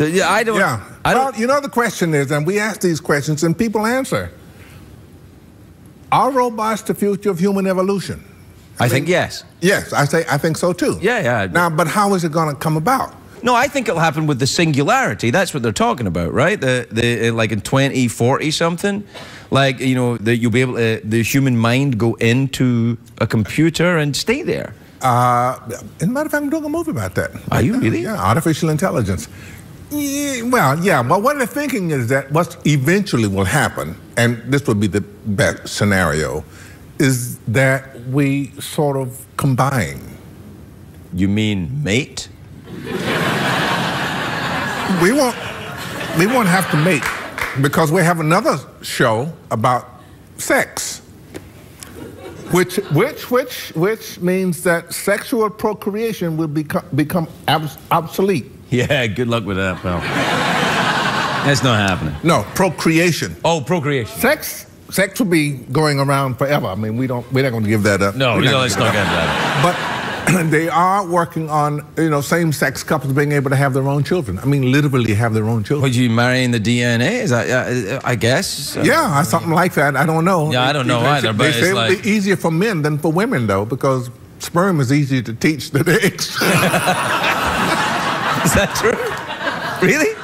I don't... Well, you know, the question is, and we ask these questions and people answer. Are robots the future of human evolution? I think yes. Yes, I think so too. Yeah. Now, but how is it going to come about? No, I think it'll happen with the singularity. That's what they're talking about, right? Like in 2040 something, like, you know, you'll be able to, the human mind go into a computer and stay there. As a matter of fact, I'm doing a movie about that. Are you really? Yeah, artificial intelligence. Yeah, but what they're thinking is that what eventually will happen, and this would be the best scenario, is that we sort of combine. You mean mate? We won't have to mate because we have another show about sex, which means that sexual procreation will become obsolete. Yeah, good luck with that, pal. That's not happening. No, procreation. Oh, procreation. Sex will be going around forever. I mean, we're not going to give that up. No, let's not get that. But they are working on, you know, same-sex couples being able to have their own children. I mean, literally have their own children. Would you marrying the DNA? Is that, I guess? Yeah, something like that. I don't know. Yeah, I don't know either, but they say it'll be easier for men than for women, though, because sperm is easier to teach than eggs. Is that true? Really?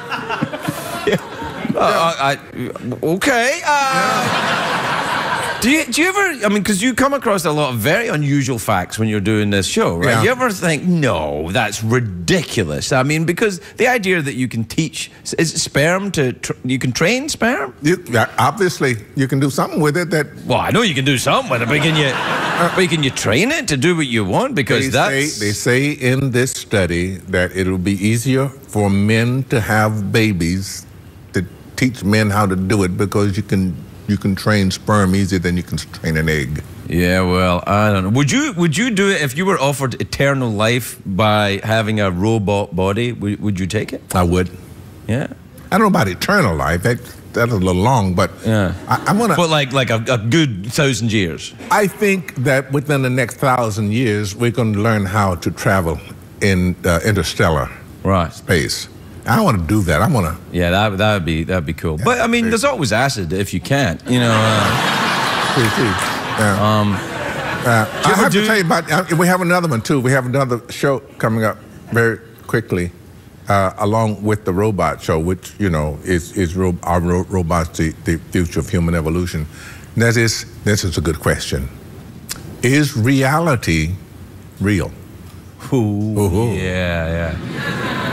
Okay. Do you ever, I mean, because you come across a lot of very unusual facts when you're doing this show, right? Yeah. You ever think, no, that's ridiculous? I mean, because the idea that you can teach, is sperm you can train sperm? Obviously, you can do something with it that... Well, I know you can do something with it, but can you train it to do what you want? Because they say in this study that it'll be easier for men to have babies, to teach men how to do it, because you can train sperm easier than you can train an egg. Yeah, well, I don't know. Would you do it if you were offered eternal life by having a robot body? Would you take it? I would. Yeah. I don't know about eternal life. That's a little long, but yeah. I want to. But like a good 1,000 years. I think that within the next 1,000 years, we're going to learn how to travel in interstellar space. I want to do that. I want to. Yeah, that'd be cool. Yeah, but I mean, there's always acid if you can't. You know. I have to tell you about. We have another one too. We have another show coming up very quickly, along with the robot show, which is our robots the future of human evolution. And this is a good question. Is reality real? Ooh. Yeah.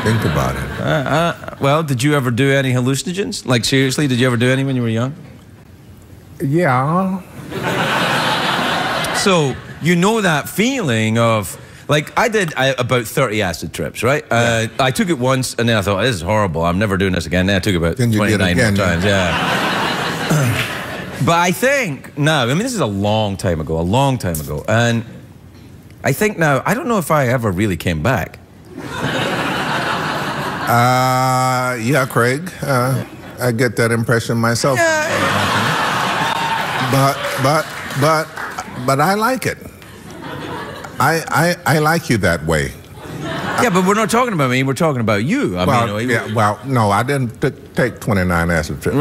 Think about it. Well, did you ever do any hallucinogens? Like, seriously, did you ever do any when you were young? Yeah. So you know that feeling of, like, I did about 30 acid trips, right? I took it once, and then I thought, this is horrible. I'm never doing this again. Then I took it about 29 more times, But I think now, I mean, this is a long time ago, and I think now, I don't know if I ever really came back. Yeah, Craig. I get that impression myself. But I like it. I like you that way. Yeah, but we're not talking about me. We're talking about you. I mean, no, I didn't take 29 acid trips.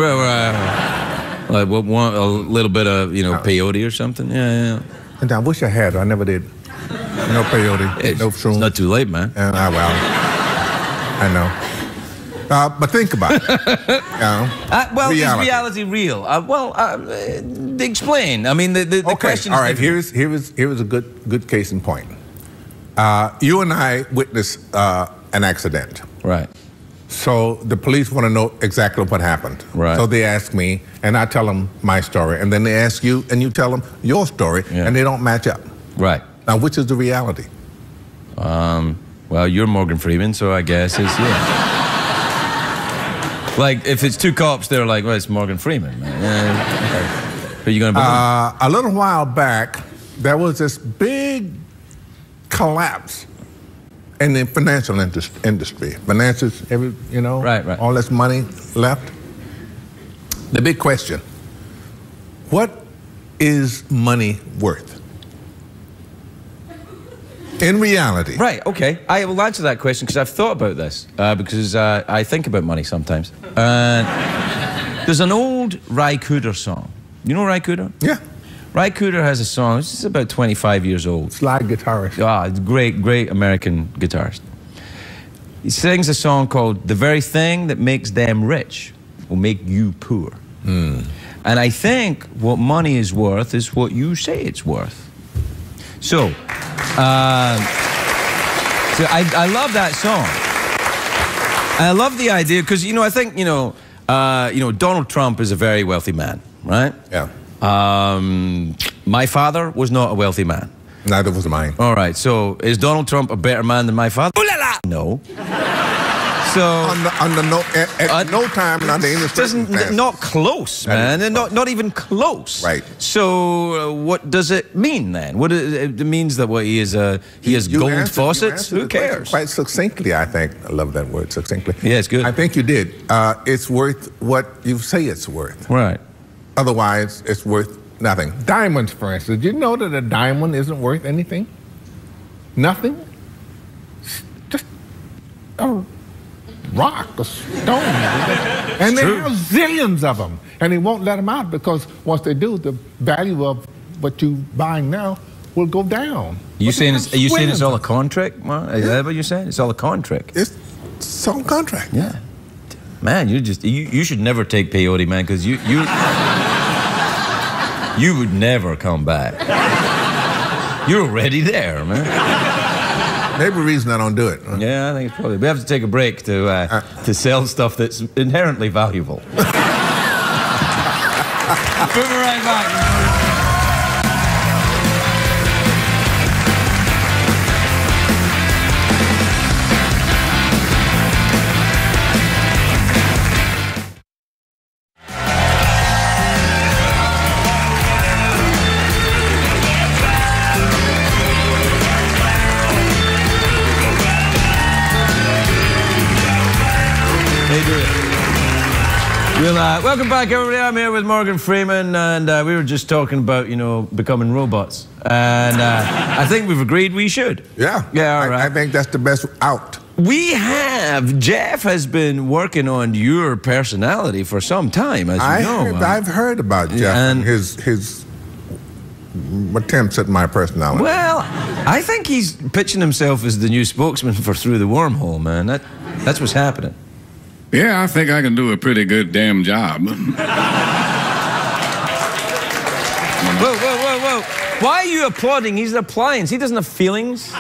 Like a little bit of, peyote or something. Yeah. And I wish I had. I never did. No peyote. No shrooms. It's not too late, man. I know. But think about it. Is reality real? Explain. I mean, the question. All right. Here's a good case in point. You and I witnessed an accident. Right. So the police want to know exactly what happened. Right. So they ask me, and I tell them my story, and then they ask you, and you tell them your story, and they don't match up. Right. Now, which is the reality? Well, you're Morgan Freeman, so I guess it's you. Like, if it's two cops, they're like, well, it's Morgan Freeman, man. Are you going to believe? A little while back, there was this big collapse in the financial industry. Finances, right. all this money left. The big question, what is money worth? In reality. Right, okay. I will answer that question because I've thought about this, because I think about money sometimes. There's an old Ry Cooder song. You know Ry Cooder? Yeah. Ry Cooder has a song, this is about 25 years old. Slide guitarist. Great American guitarist. He sings a song called The Very Thing That Makes Them Rich Will Make You Poor. And I think what money is worth is what you say it's worth. So I love that song. I love the idea because, I think, Donald Trump is a very wealthy man, right? Yeah. My father was not a wealthy man. Neither was mine. All right, so is Donald Trump a better man than my father? Ooh la la! No. So at no time under any circumstances. Not close, man. Not even close. Right. So what does it mean then? What it means that he has gold faucets. Who cares? Quite succinctly, I think. I love that word, succinctly. Yeah, it's good. I think you did. It's worth what you say it's worth. Right. Otherwise, it's worth nothing. Diamonds, for instance. Did you know that a diamond isn't worth anything? Nothing? Just a rock, a stone. And there are zillions of them. And he won't let them out because once they do, the value of what you're buying now will go down. Are you saying it's all a contract? Is that what you're saying? It's all a contract. It's all a contract. Yeah. Man, you should never take peyote, man, because you would never come back. You're already there, man. Maybe the reason I don't do it. Huh? Yeah, I think it's probably. We have to take a break to sell stuff that's inherently valuable. We'll be right back. Welcome back, everybody. I'm here with Morgan Freeman, and we were just talking about, becoming robots. And I think we've agreed we should. Yeah. Yeah, all right. I think that's the best out. Geoff has been working on your personality for some time, as you know. I've heard about Geoff and his attempts at my personality. Well, I think he's pitching himself as the new spokesman for Through the Wormhole, man. That's what's happening. Yeah, I think I can do a pretty good damn job. Whoa. Why are you applauding? He's an appliance. He doesn't have feelings.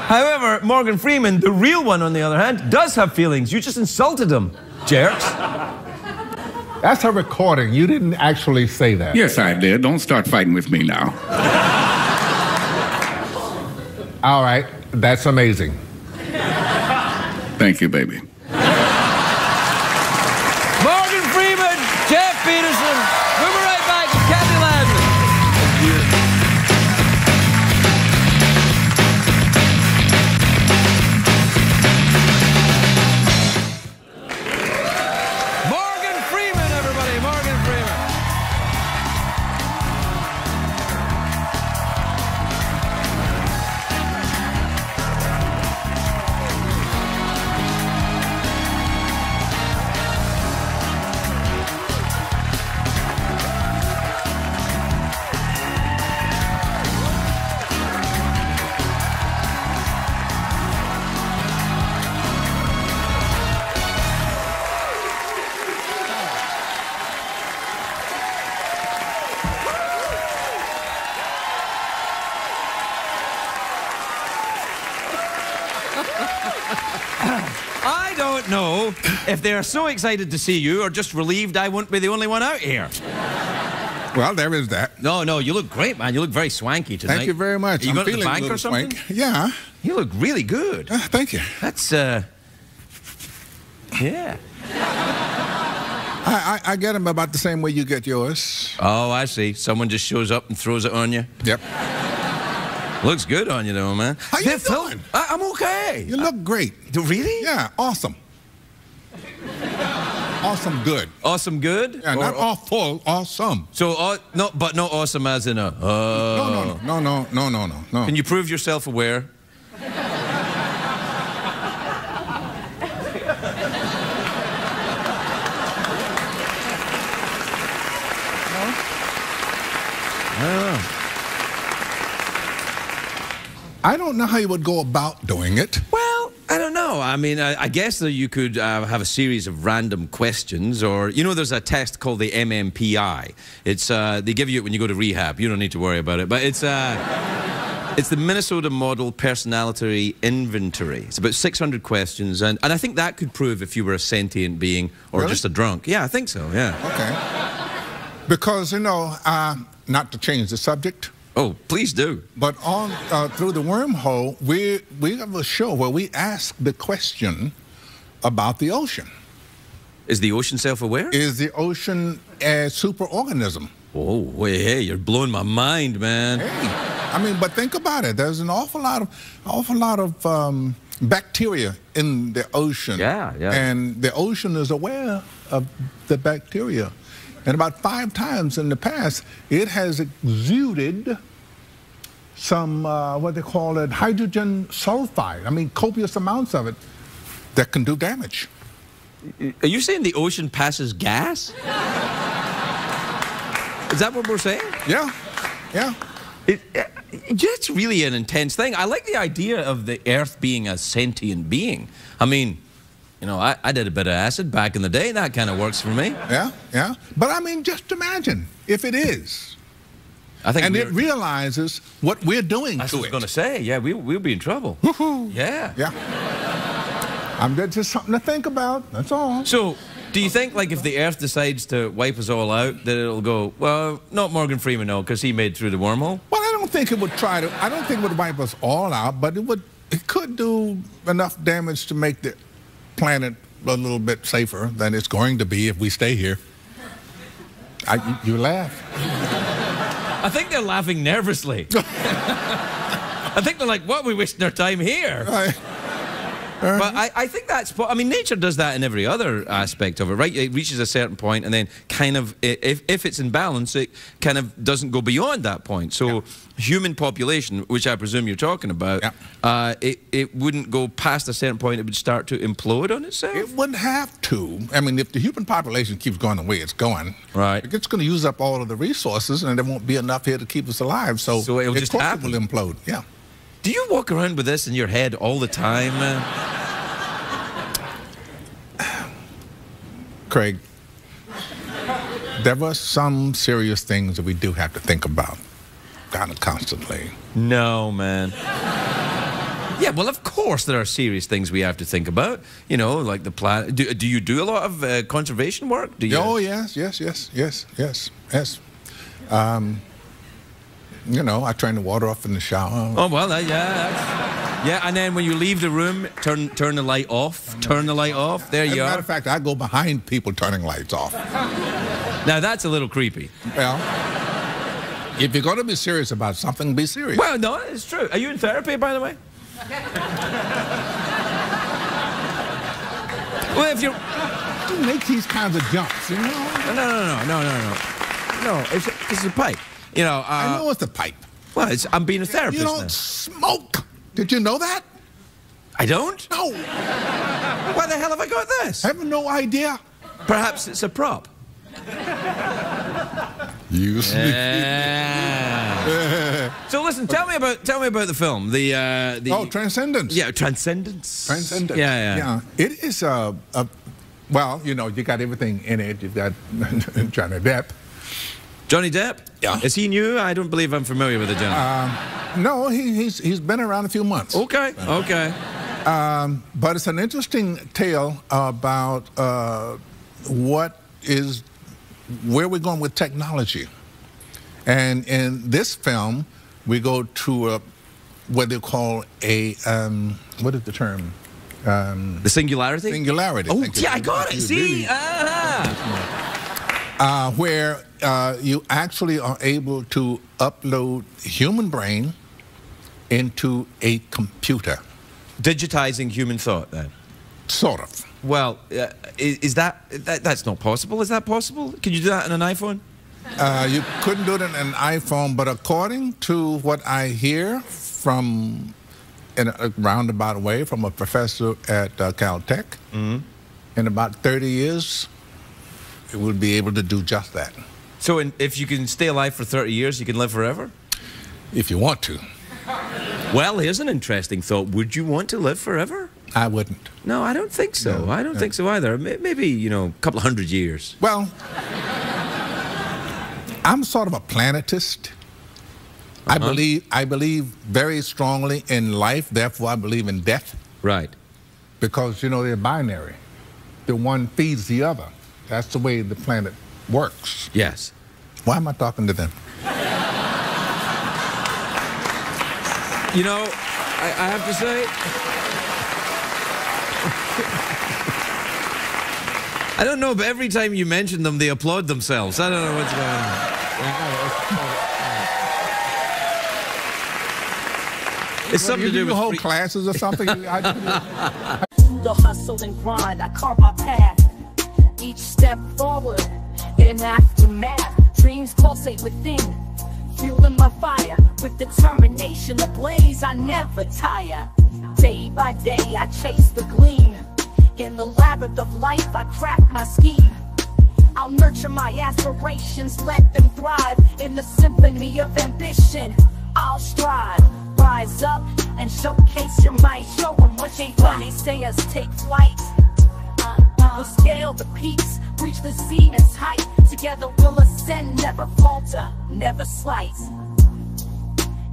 However, Morgan Freeman, the real one, on the other hand, does have feelings. You just insulted him, jerks. That's a recording. You didn't actually say that. Yes, I did. Don't start fighting with me now. All right. That's amazing. Thank you, baby. Morgan Freeman, Geoff Peterson. We'll be right back to Candyland. Morgan Freeman, everybody. Morgan Freeman. I don't know if they're so excited to see you or just relieved I won't be the only one out here. Well, there is that. No, you look great, man. You look very swanky tonight. Thank you very much. Are you I'm going to the feeling a bank or little something? swank. Yeah. You look really good. Thank you. That's, yeah. I get them about the same way you get yours. Oh, I see. Someone just shows up and throws it on you. Yep. Looks good on you, though, man. How you doing? I'm okay. You look great. Really? Yeah, awesome. Awesome good. Awesome good? Yeah, not awful, awesome. So, no, but not awesome as in a... No. Can you prove you're self-aware? I don't know how you would go about doing it. Well, I don't know. I mean, I guess that you could have a series of random questions, or, you know, there's a test called the MMPI. It's, they give you it when you go to rehab. You don't need to worry about it. But it's the Minnesota Model Personality Inventory. It's about 600 questions, and I think that could prove if you were a sentient being or Really? just a drunk. Yeah, I think so, yeah. Okay. Because, you know, not to change the subject, Oh, please do. but on through the wormhole, we have a show where we ask the question about the ocean. Is the ocean self-aware? Is the ocean a superorganism? Oh, wait, hey, you're blowing my mind, man. Hey, I mean, but think about it. There's an awful lot of bacteria in the ocean. Yeah. And the ocean is aware of the bacteria. And about 5 times in the past, it has exuded some, what they call it, hydrogen sulfide. I mean, copious amounts of it that can do damage. Are you saying the ocean passes gas? Is that what we're saying? Yeah. It's really an intense thing. I like the idea of the Earth being a sentient being. I mean, you know, I did a bit of acid back in the day. That kind of works for me. Yeah. But I mean, just imagine if it is. I think and it realizes what we're doing to it. I was going to say, yeah, we'll be in trouble. Woohoo. Yeah. That's just something to think about. That's all. So, do you think, like, if the Earth decides to wipe us all out, that it'll go, well, not Morgan Freeman, no, because he made through the wormhole? Well, I don't think it would I don't think it would wipe us all out, but it could do enough damage to make the planet a little bit safer than it's going to be if we stay here. You laugh. I think they're laughing nervously. I think they're like, what, are we wasting our time here? But I think that's... I mean, nature does that in every other aspect of it, right? It reaches a certain point, and then kind of, if it's in balance, it kind of doesn't go beyond that point. So human population, which I presume you're talking about, it wouldn't go past a certain point. It would start to implode on itself? It wouldn't have to. I mean, if the human population keeps going the way it's going, right, it's going to use up all of the resources, and there won't be enough here to keep us alive. So it'll just happen. It will implode, yeah. Do you walk around with this in your head all the time, man? Craig, there were some serious things that we do have to think about kind of constantly. No, man. Yeah, well, of course there are serious things we have to think about. You know, like the planet. Do you do a lot of conservation work? Do you? Oh, yes. You know, I turn the water off in the shower. Oh, well, yeah, and then when you leave the room, turn the light off. Turn the light off. There you As a are. matter of fact, I go behind people turning lights off. Now, that's a little creepy. Well, if you're going to be serious about something, be serious. Well, no, it's true. Are you in therapy, by the way? Well, if you're... You make these kinds of jumps, you know? No, it's a pipe. You know, I know it's a pipe. Well, I'm being a therapist You don't now. smoke. Did you know that? I don't? No. Why the hell have I got this? I have no idea. Perhaps it's a prop. You So listen, tell me about the film. Oh, Transcendence. Yeah, Transcendence. Transcendence. Yeah. It is well, you know, you got everything in it. You've got Johnny Depp. Johnny Depp? Yeah. Is he new? I don't believe I'm familiar with the gentleman. No, he's been around a few months. Okay. But it's an interesting tale about where we're going with technology. And in this film, we go to what they call a, what is the term? The singularity? Singularity. Oh, yeah, I got it. See? Where you actually are able to upload human brain into a computer. Digitizing human thought, then? Sort of. Well, is that's not possible? Is that possible? Can you do that on an iPhone? You couldn't do it on an iPhone, but according to what I hear from, in a roundabout way, from a professor at Caltech, in about 30 years, it will be able to do just that. So if you can stay alive for 30 years, you can live forever? If you want to. Well, here's an interesting thought. Would you want to live forever? I wouldn't. No, I don't think so. No, I don't think so either. Maybe, you know, a couple of 100 years. Well, I'm sort of a planetist. I believe very strongly in life, therefore I believe in death. Right. Because, you know, they're binary. The one feeds the other. That's the way the planet works. Yes. Why am I talking to them? You know, I have to say, I don't know, but every time you mention them, they applaud themselves. I don't know what's going on. It's something to do with whole classes or something. The hustle and grind, I carve my path. Each step forward, in aftermath. Dreams pulsate within, fueling my fire. With determination ablaze, I never tire. Day by day, I chase the gleam. In the labyrinth of life, I craft my scheme. I'll nurture my aspirations, let them thrive. In the symphony of ambition, I'll strive. Rise up and showcase your might. Show them what they want. They say us take flight. We'll scale the peaks, reach the zenith's height. Together we'll ascend, never falter, never slight.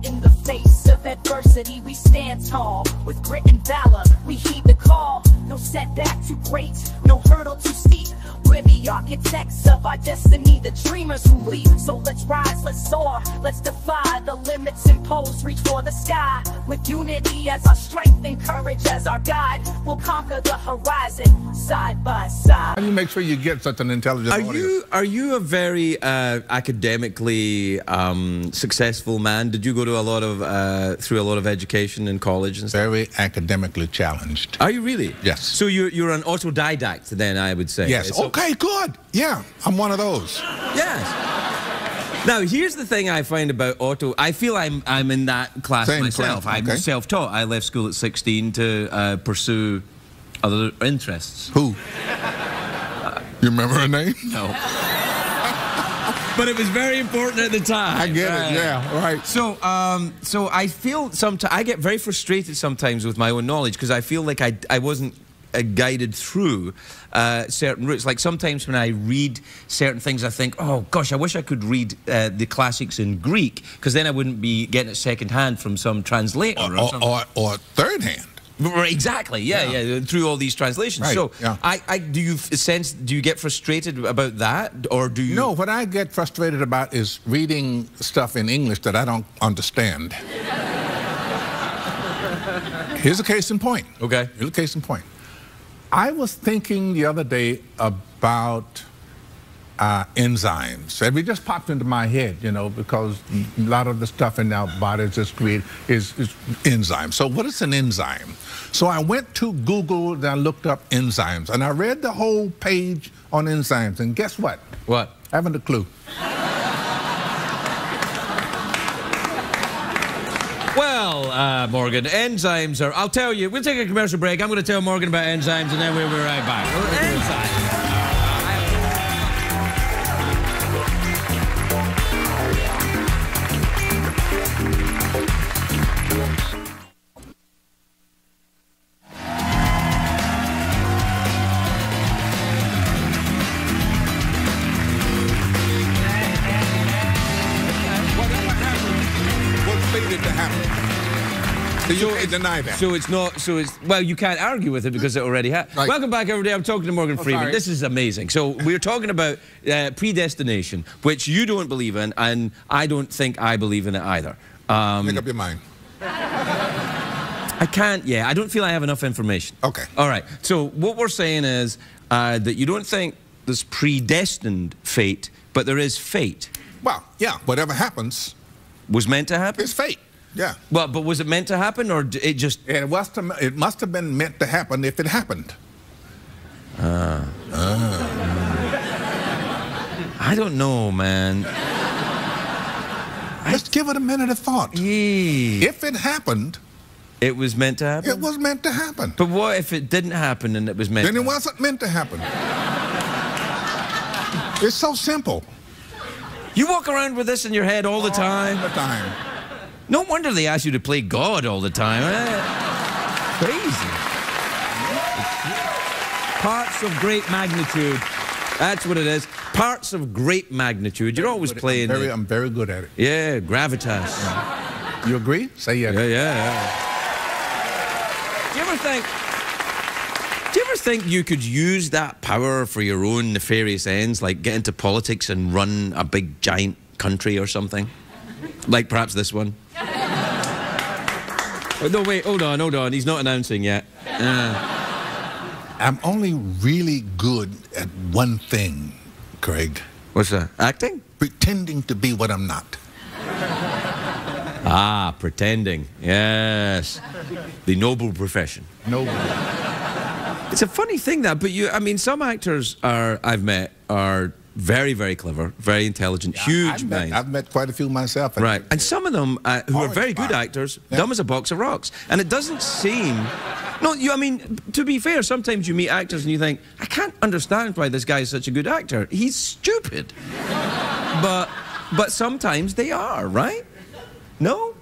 In the face of adversity, we stand tall. With grit and valor, we heed the call. No setback too great, no hurdle too steep. We're the architects of our destiny, the dreamers who leap. So let's rise, let's soar, let's defy the limits imposed. Reach for the sky, with unity as our strength and courage as our guide. We'll conquer the horizon, side by side. How do you make sure you get such an intelligent audience? Are you a very academically successful man? Did you go to through a lot of education in college and stuff? Very academically challenged. Are you really? Yes. So you're an autodidact then, I would say. Yes. So, okay, good. Yeah, I'm one of those. Yes. Now, here's the thing I find about I feel I'm in that class myself. I'm self-taught. I left school at 16 to pursue other interests. Who? You remember her name? No. But it was very important at the time. I get it, yeah, right. So I feel sometimes, I get very frustrated sometimes with my own knowledge because I feel like I wasn't guided through certain routes. Like sometimes when I read certain things, I think, oh gosh, I wish I could read the classics in Greek, because then I wouldn't be getting it second hand from some translator or third hand. Exactly, yeah, through all these translations. Right, so, yeah. do you get frustrated about that, or do you? No, what I get frustrated about is reading stuff in English that I don't understand. Here's a case in point. Okay. Here's a case in point. I was thinking the other day about enzymes. It just popped into my head, you know, because a lot of the stuff in our bodies is enzymes. So what is an enzyme? So I went to Google and I looked up enzymes, and I read the whole page on enzymes, and guess what? What? I haven't a clue. Well, Morgan, enzymes are... I'll tell you. We'll take a commercial break. I'm going to tell Morgan about enzymes, and then we'll be right back. Enzymes. You can't deny that. So it's not, well, you can't argue with it because it already happened. Right. Welcome back, everybody. I'm talking to Morgan Freeman. Sorry. This is amazing. So we're talking about predestination, which you don't believe in, and I don't think I believe in it either. Make up your mind. I can't, I don't feel I have enough information. Okay. All right. So what we're saying is that you don't think there's predestined fate, but there is fate. Well, yeah, whatever happens was meant to happen? It's fate. Yeah. Well, but was it meant to happen, or it just... It must have been meant to happen if it happened. I don't know, man. Let's give it a minute of thought. If it happened... It was meant to happen? It was meant to happen. But what if it didn't happen and it was meant to happen? Then it wasn't meant to happen. It's so simple. You walk around with this in your head all the time? All the time. No wonder they ask you to play God all the time. Crazy. Parts of great magnitude. That's what it is. Parts of great magnitude. You're always playing. I'm very good at it. Yeah, gravitas. Yeah. You agree? Say yes. Yeah. Do you ever think you could use that power for your own nefarious ends, like get into politics and run a big giant country or something? Like perhaps this one? Oh, no, wait, hold on. He's not announcing yet. I'm only really good at one thing, Craig. What's that? Acting? Pretending to be what I'm not. Ah, pretending. Yes. The noble profession. Noble. It's a funny thing, that, but some actors I've met are very, very clever, very intelligent, huge minds. I've met quite a few myself. Right, and some of them who are very good actors, dumb as a box of rocks. And it doesn't seem... No, to be fair, sometimes you meet actors and you think, I can't understand why this guy is such a good actor. He's stupid. But sometimes they are, right? No?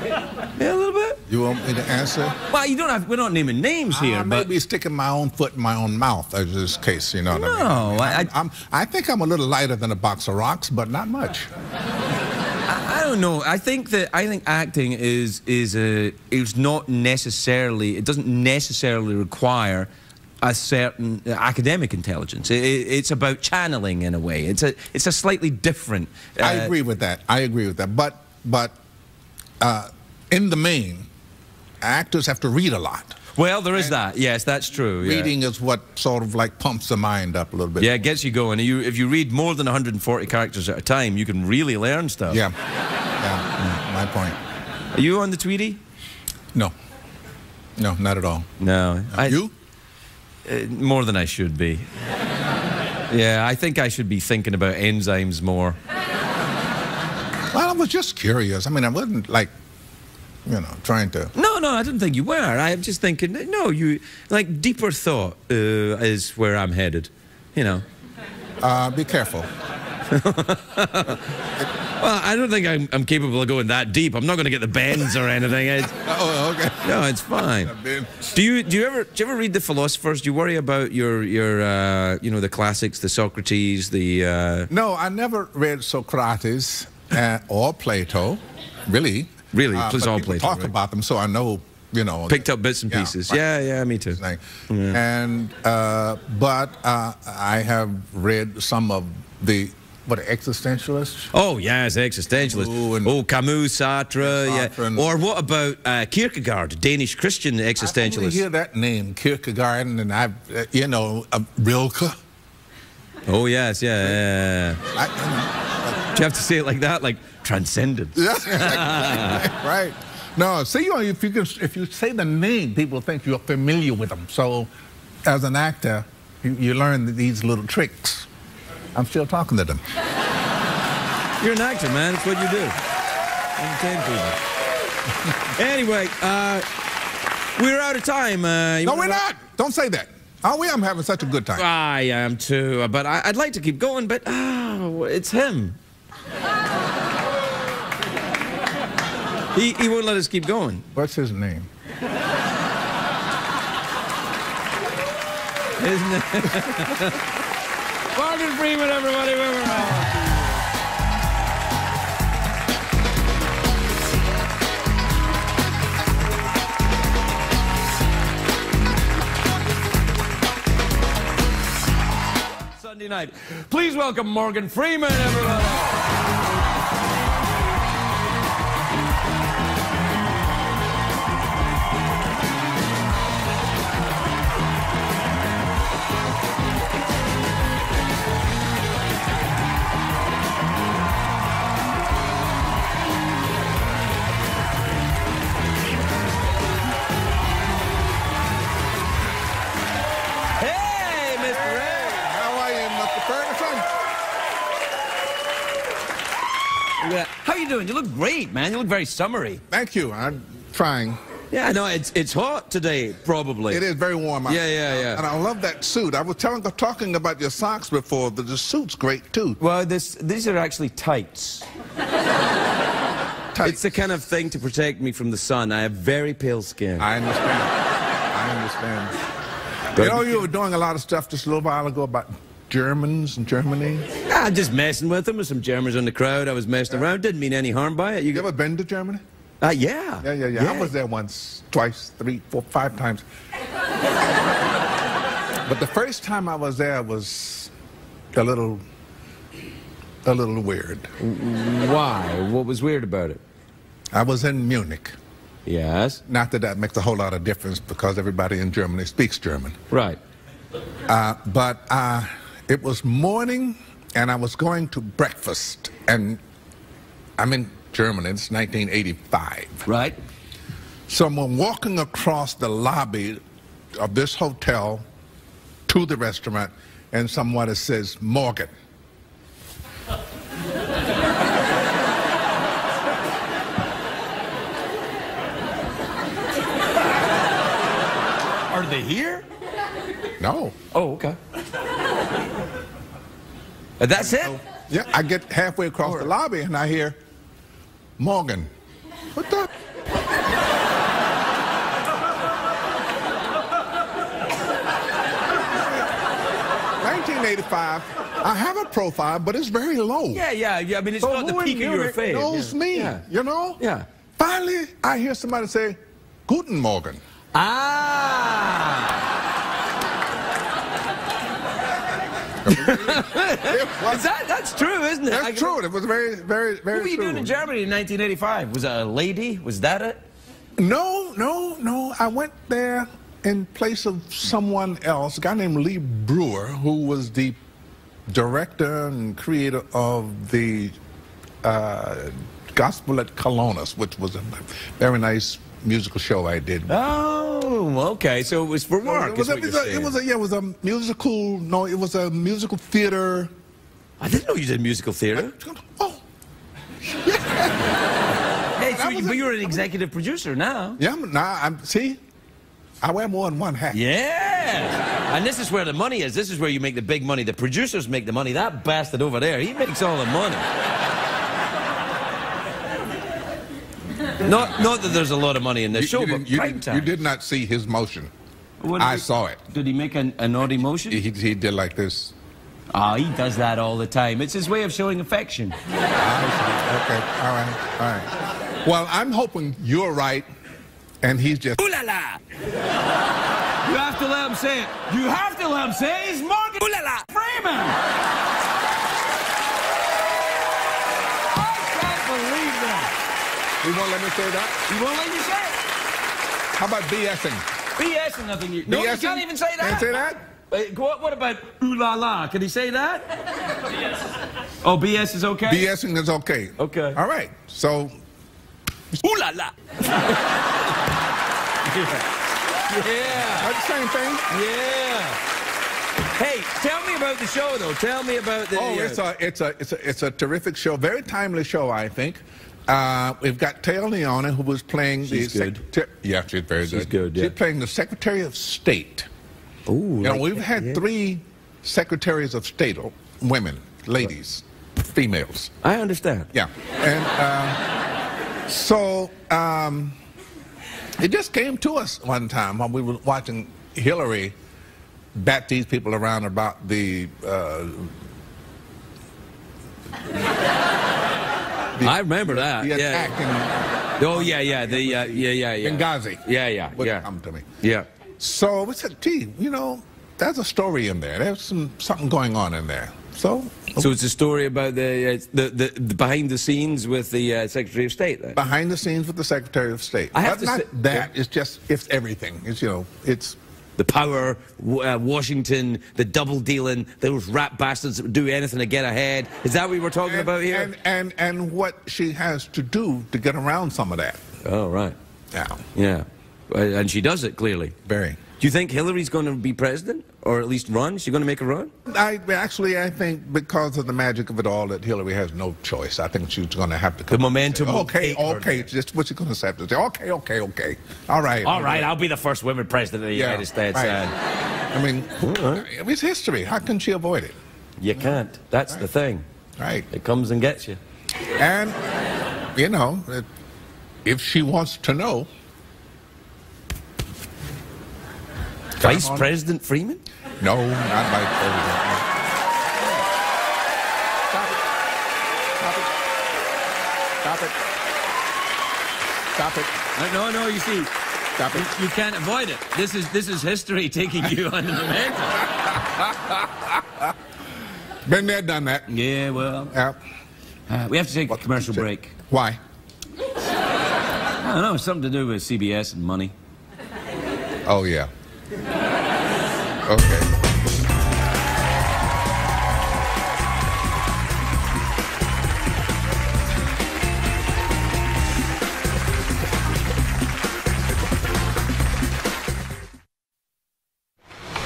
Yeah, a little bit? You want me to answer? Well, you don't have... We're not naming names here, I may be sticking my own foot in my own mouth, as this case, you know what I mean? I think I'm a little lighter than a box of rocks, but not much. I don't know. I think acting is not necessarily... It doesn't necessarily require a certain academic intelligence. It's about channeling in a way. It's a slightly different... I agree with that. But in the main, actors have to read a lot. Well, there is that. Yes, that's true. Reading is what sort of like pumps the mind up a little bit. Yeah, it gets you going. If you read more than 140 characters at a time, you can really learn stuff. Yeah, my point. Are you on the Tweety? No, not at all. No. You? More than I should be. Yeah, I think I should be thinking about enzymes more. Well, I was just curious. I mean, I wasn't like, trying to... No, I didn't think you were. I'm just thinking, no, you... Like, deeper thought is where I'm headed, Be careful. Well, I don't think I'm capable of going that deep. I'm not going to get the bends or anything. Oh, okay. No, it's fine. Do you ever read the philosophers? Do you worry about your you know, the classics, the Socrates, the? No, I never read Socrates or Plato, really. Really, but all people Plato. talk about them, so I know. You know, picked up bits and pieces. Right. Yeah, me too. Yeah. Yeah. And but I have read some of the existentialists. Oh yes, existentialists. Oh, Camus, Sartre, yeah. Or what about Kierkegaard, Danish Christian existentialist? I only hear that name, Kierkegaard, and I've you know, Rilke. Oh yes, yeah. Do you have to say it like that, like transcendence? Yeah, right. No, see, if you say the name, people think you're familiar with them. So, as an actor, you learn these little tricks. I'm still talking to them. You're an actor, man. It's what you do. Entertain people. Anyway, we're out of time. No, we're not. Don't say that. Are we? I'm having such a good time. I am too, but I'd like to keep going, but it's him. He won't let us keep going. What's his name? Isn't it? Morgan Freeman, everybody. Sunday night. Please welcome Morgan Freeman, everybody. How you doing? You look great, man. You look very summery. Thank you. I'm trying. Yeah, I know. It's hot today, probably. It is very warm out. Yeah. And I love that suit. I was talking about your socks before. The suit's great, too. Well, these are actually tights. It's the kind of thing to protect me from the sun. I have very pale skin. I understand. You know, you were doing a lot of stuff just a little while ago about Germans in Germany. Yeah, just messing with them. With some Germans in the crowd. I was messing around. Didn't mean any harm by it. You ever been to Germany? Yeah. Yeah. I was there once, twice, 3, 4, 5 times. But the first time I was there was a little weird. Why? What was weird about it? I was in Munich. Yes. Not that makes a whole lot of difference because everybody in Germany speaks German. Right. But it was morning and I was going to breakfast. And I'm in Germany, it's 1985. Right. So I'm walking across the lobby of this hotel to the restaurant and someone says, Morgan. Are they here? No. Oh, okay. That's it? Yeah, I get halfway across the lobby and I hear, Morgan. What the? 1985. I have a profile, but it's very low. Yeah. I mean, it's not the peak of your fame. Knows me, you know? Yeah. Finally, I hear somebody say, Guten Morgen. Ah. That's true, isn't it? That's true. It was very true. What were you doing in Germany in 1985? Was it a lady? Was that it? No. I went there in place of someone else, a guy named Lee Brewer, who was the director and creator of the Gospel at Colonus, which was a very nice musical show I did. Oh, okay. So it was for work. It was a musical. No, it was a musical theater. I didn't know you did musical theater. Oh. Hey, so you're an executive producer now. Yeah, see, I wear more than one hat. Yeah. And this is where the money is. This is where you make the big money. The producers make the money. That bastard over there, he makes all the money. Not that there's a lot of money in this show, but prime time. You did not see his motion. I saw it. Did he make a naughty motion? He did like this. Ah, he does that all the time. It's his way of showing affection. Okay, all right. Well, I'm hoping you're right, and he's just... Ooh la la! You have to let him say it. You have to let him say it. He's Morgan Ooh la la Freeman! I can't believe that. You won't let me say that? You won't let you say it? How about BSing? BSing nothing. No, you can't even say that. Can't say that? What about ooh la la? Can he say that? BS. Oh, BS is okay? BSing is okay. Okay. All right. So... Ooh la la! Yeah. That's the same thing. Yeah. Hey, tell me about the show, though. Tell me about the... Oh, it's a terrific show. Very timely show, I think. We've got Taylor Leone, who was playing she's the... good. Yeah, she's very good. She's good, yeah. She's playing the Secretary of State. Ooh, you know, we've had 3 Secretaries of State, women, ladies, females. I understand. Yeah. And so it just came to us one time when we were watching Hillary bat these people around about the I remember that. The attack in Benghazi. Yeah. Come to me. Yeah. So we said, gee, you know, there's a story in there. There's something going on in there. So it's a story about the behind the scenes with the Secretary of State. Then. Behind the scenes with the Secretary of State. I have but to not say, that. It's everything. It's, you know, it's the power, Washington, the double dealing, those rat bastards that would do anything to get ahead. Is that what we're talking about here? And what she has to do to get around some of that. Oh, right. Yeah. Yeah. And she does it, clearly. Very. Do you think Hillary's going to be president? Or at least run? Is she going to make a run? I think because of the magic of it all, that Hillary has no choice. I think she's going to have to come. The momentum will okay. Just what's she going to say? Okay. All right. All right, I'll be the first woman president of the United States. Right. I mean, it's history. How can she avoid it? You can't. That's the thing. Right. It comes and gets you. And, you know, if she wants to know... Vice President Freeman? No, not Vice President. Stop it. No, you see. Stop it. You can't avoid it. This is history taking you on the momentum. Been there, done that. Yeah, well. Yeah. We have to take a commercial break. Why? I don't know, something to do with CBS and money. Oh, yeah. Okay.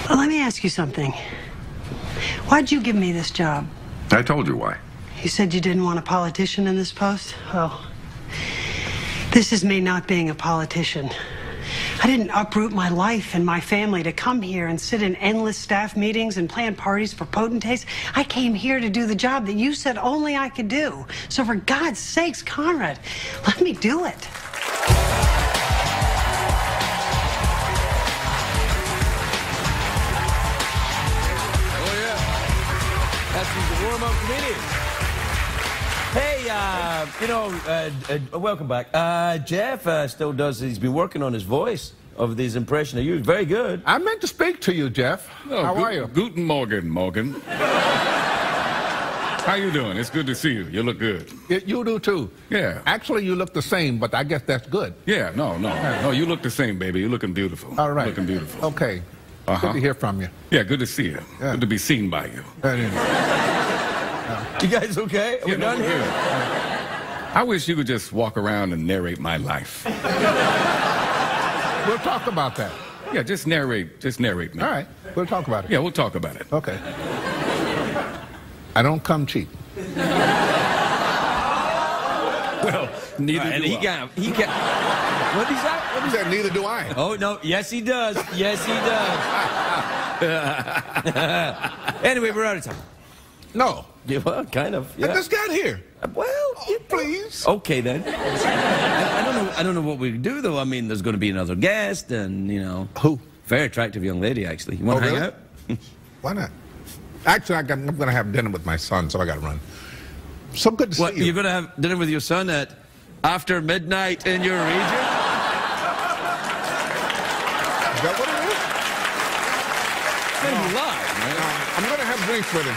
Well, let me ask you something. Why'd you give me this job? I told you why. You said you didn't want a politician in this post? Oh. This is me not being a politician. I didn't uproot my life and my family to come here and sit in endless staff meetings and plan parties for potentates. I came here to do the job that you said only I could do. So for God's sakes, Conrad, let me do it. Oh, yeah. That's the warm-up comedian. Hey, welcome back. Geoff still does, he's been working on his voice of these impressions of you. Very good. I meant to speak to you, Geoff. Oh, how are you? Guten Morgen, Morgan. How you doing? It's good to see you. You look good. You do, too. Yeah. Actually, you look the same, but I guess that's good. Yeah, no, you look the same, baby. You're looking beautiful. All right. Looking beautiful. Okay. Good to hear from you. Yeah, good to see you. Yeah. Good to be seen by you. You guys okay? Are we done here? I wish you could just walk around and narrate my life. We'll talk about that. Yeah, just narrate me. All right. We'll talk about it. Yeah, we'll talk about it. Okay. I don't come cheap. Well, neither do he I. got what is that? He said, neither do I. Oh, no. Yes, he does. Yes, he does. Anyway, we're out of time. No. Yeah, well, kind of. Yeah. I just got here. Well, Please. okay, then. I don't know I don't know what we do, though. I mean, there's going to be another guest, and, you know... Who? Very attractive young lady, actually. You want to hang out? Why not? Actually, I'm going to have dinner with my son, so I got to run. So good to see you. You're going to have dinner with your son at after midnight in your region? Is that what it is? You lie, man. I'm going to have drinks with him.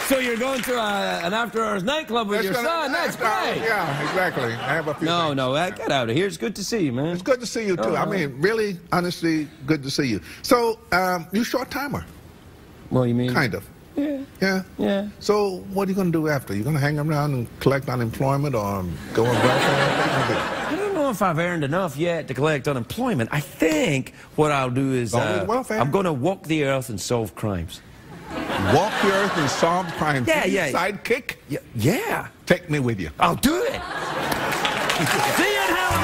So you're going to an after-hours nightclub with your son? That's great. Yeah, exactly. I have a few No, get out of here. It's good to see you, man. It's good to see you, too. I mean, really, honestly, good to see you. So, you short-timer? What do you mean? Kind of. Yeah. Yeah? Yeah. So, what are you going to do after? You going to hang around and collect unemployment or go on welfare? I don't know if I've earned enough yet to collect unemployment. I think what I'll do is I'm going to walk the earth and solve crimes. Walk the earth and solve crimes? Yeah. Sidekick? Yeah. Take me with you. I'll do it. See you in hell.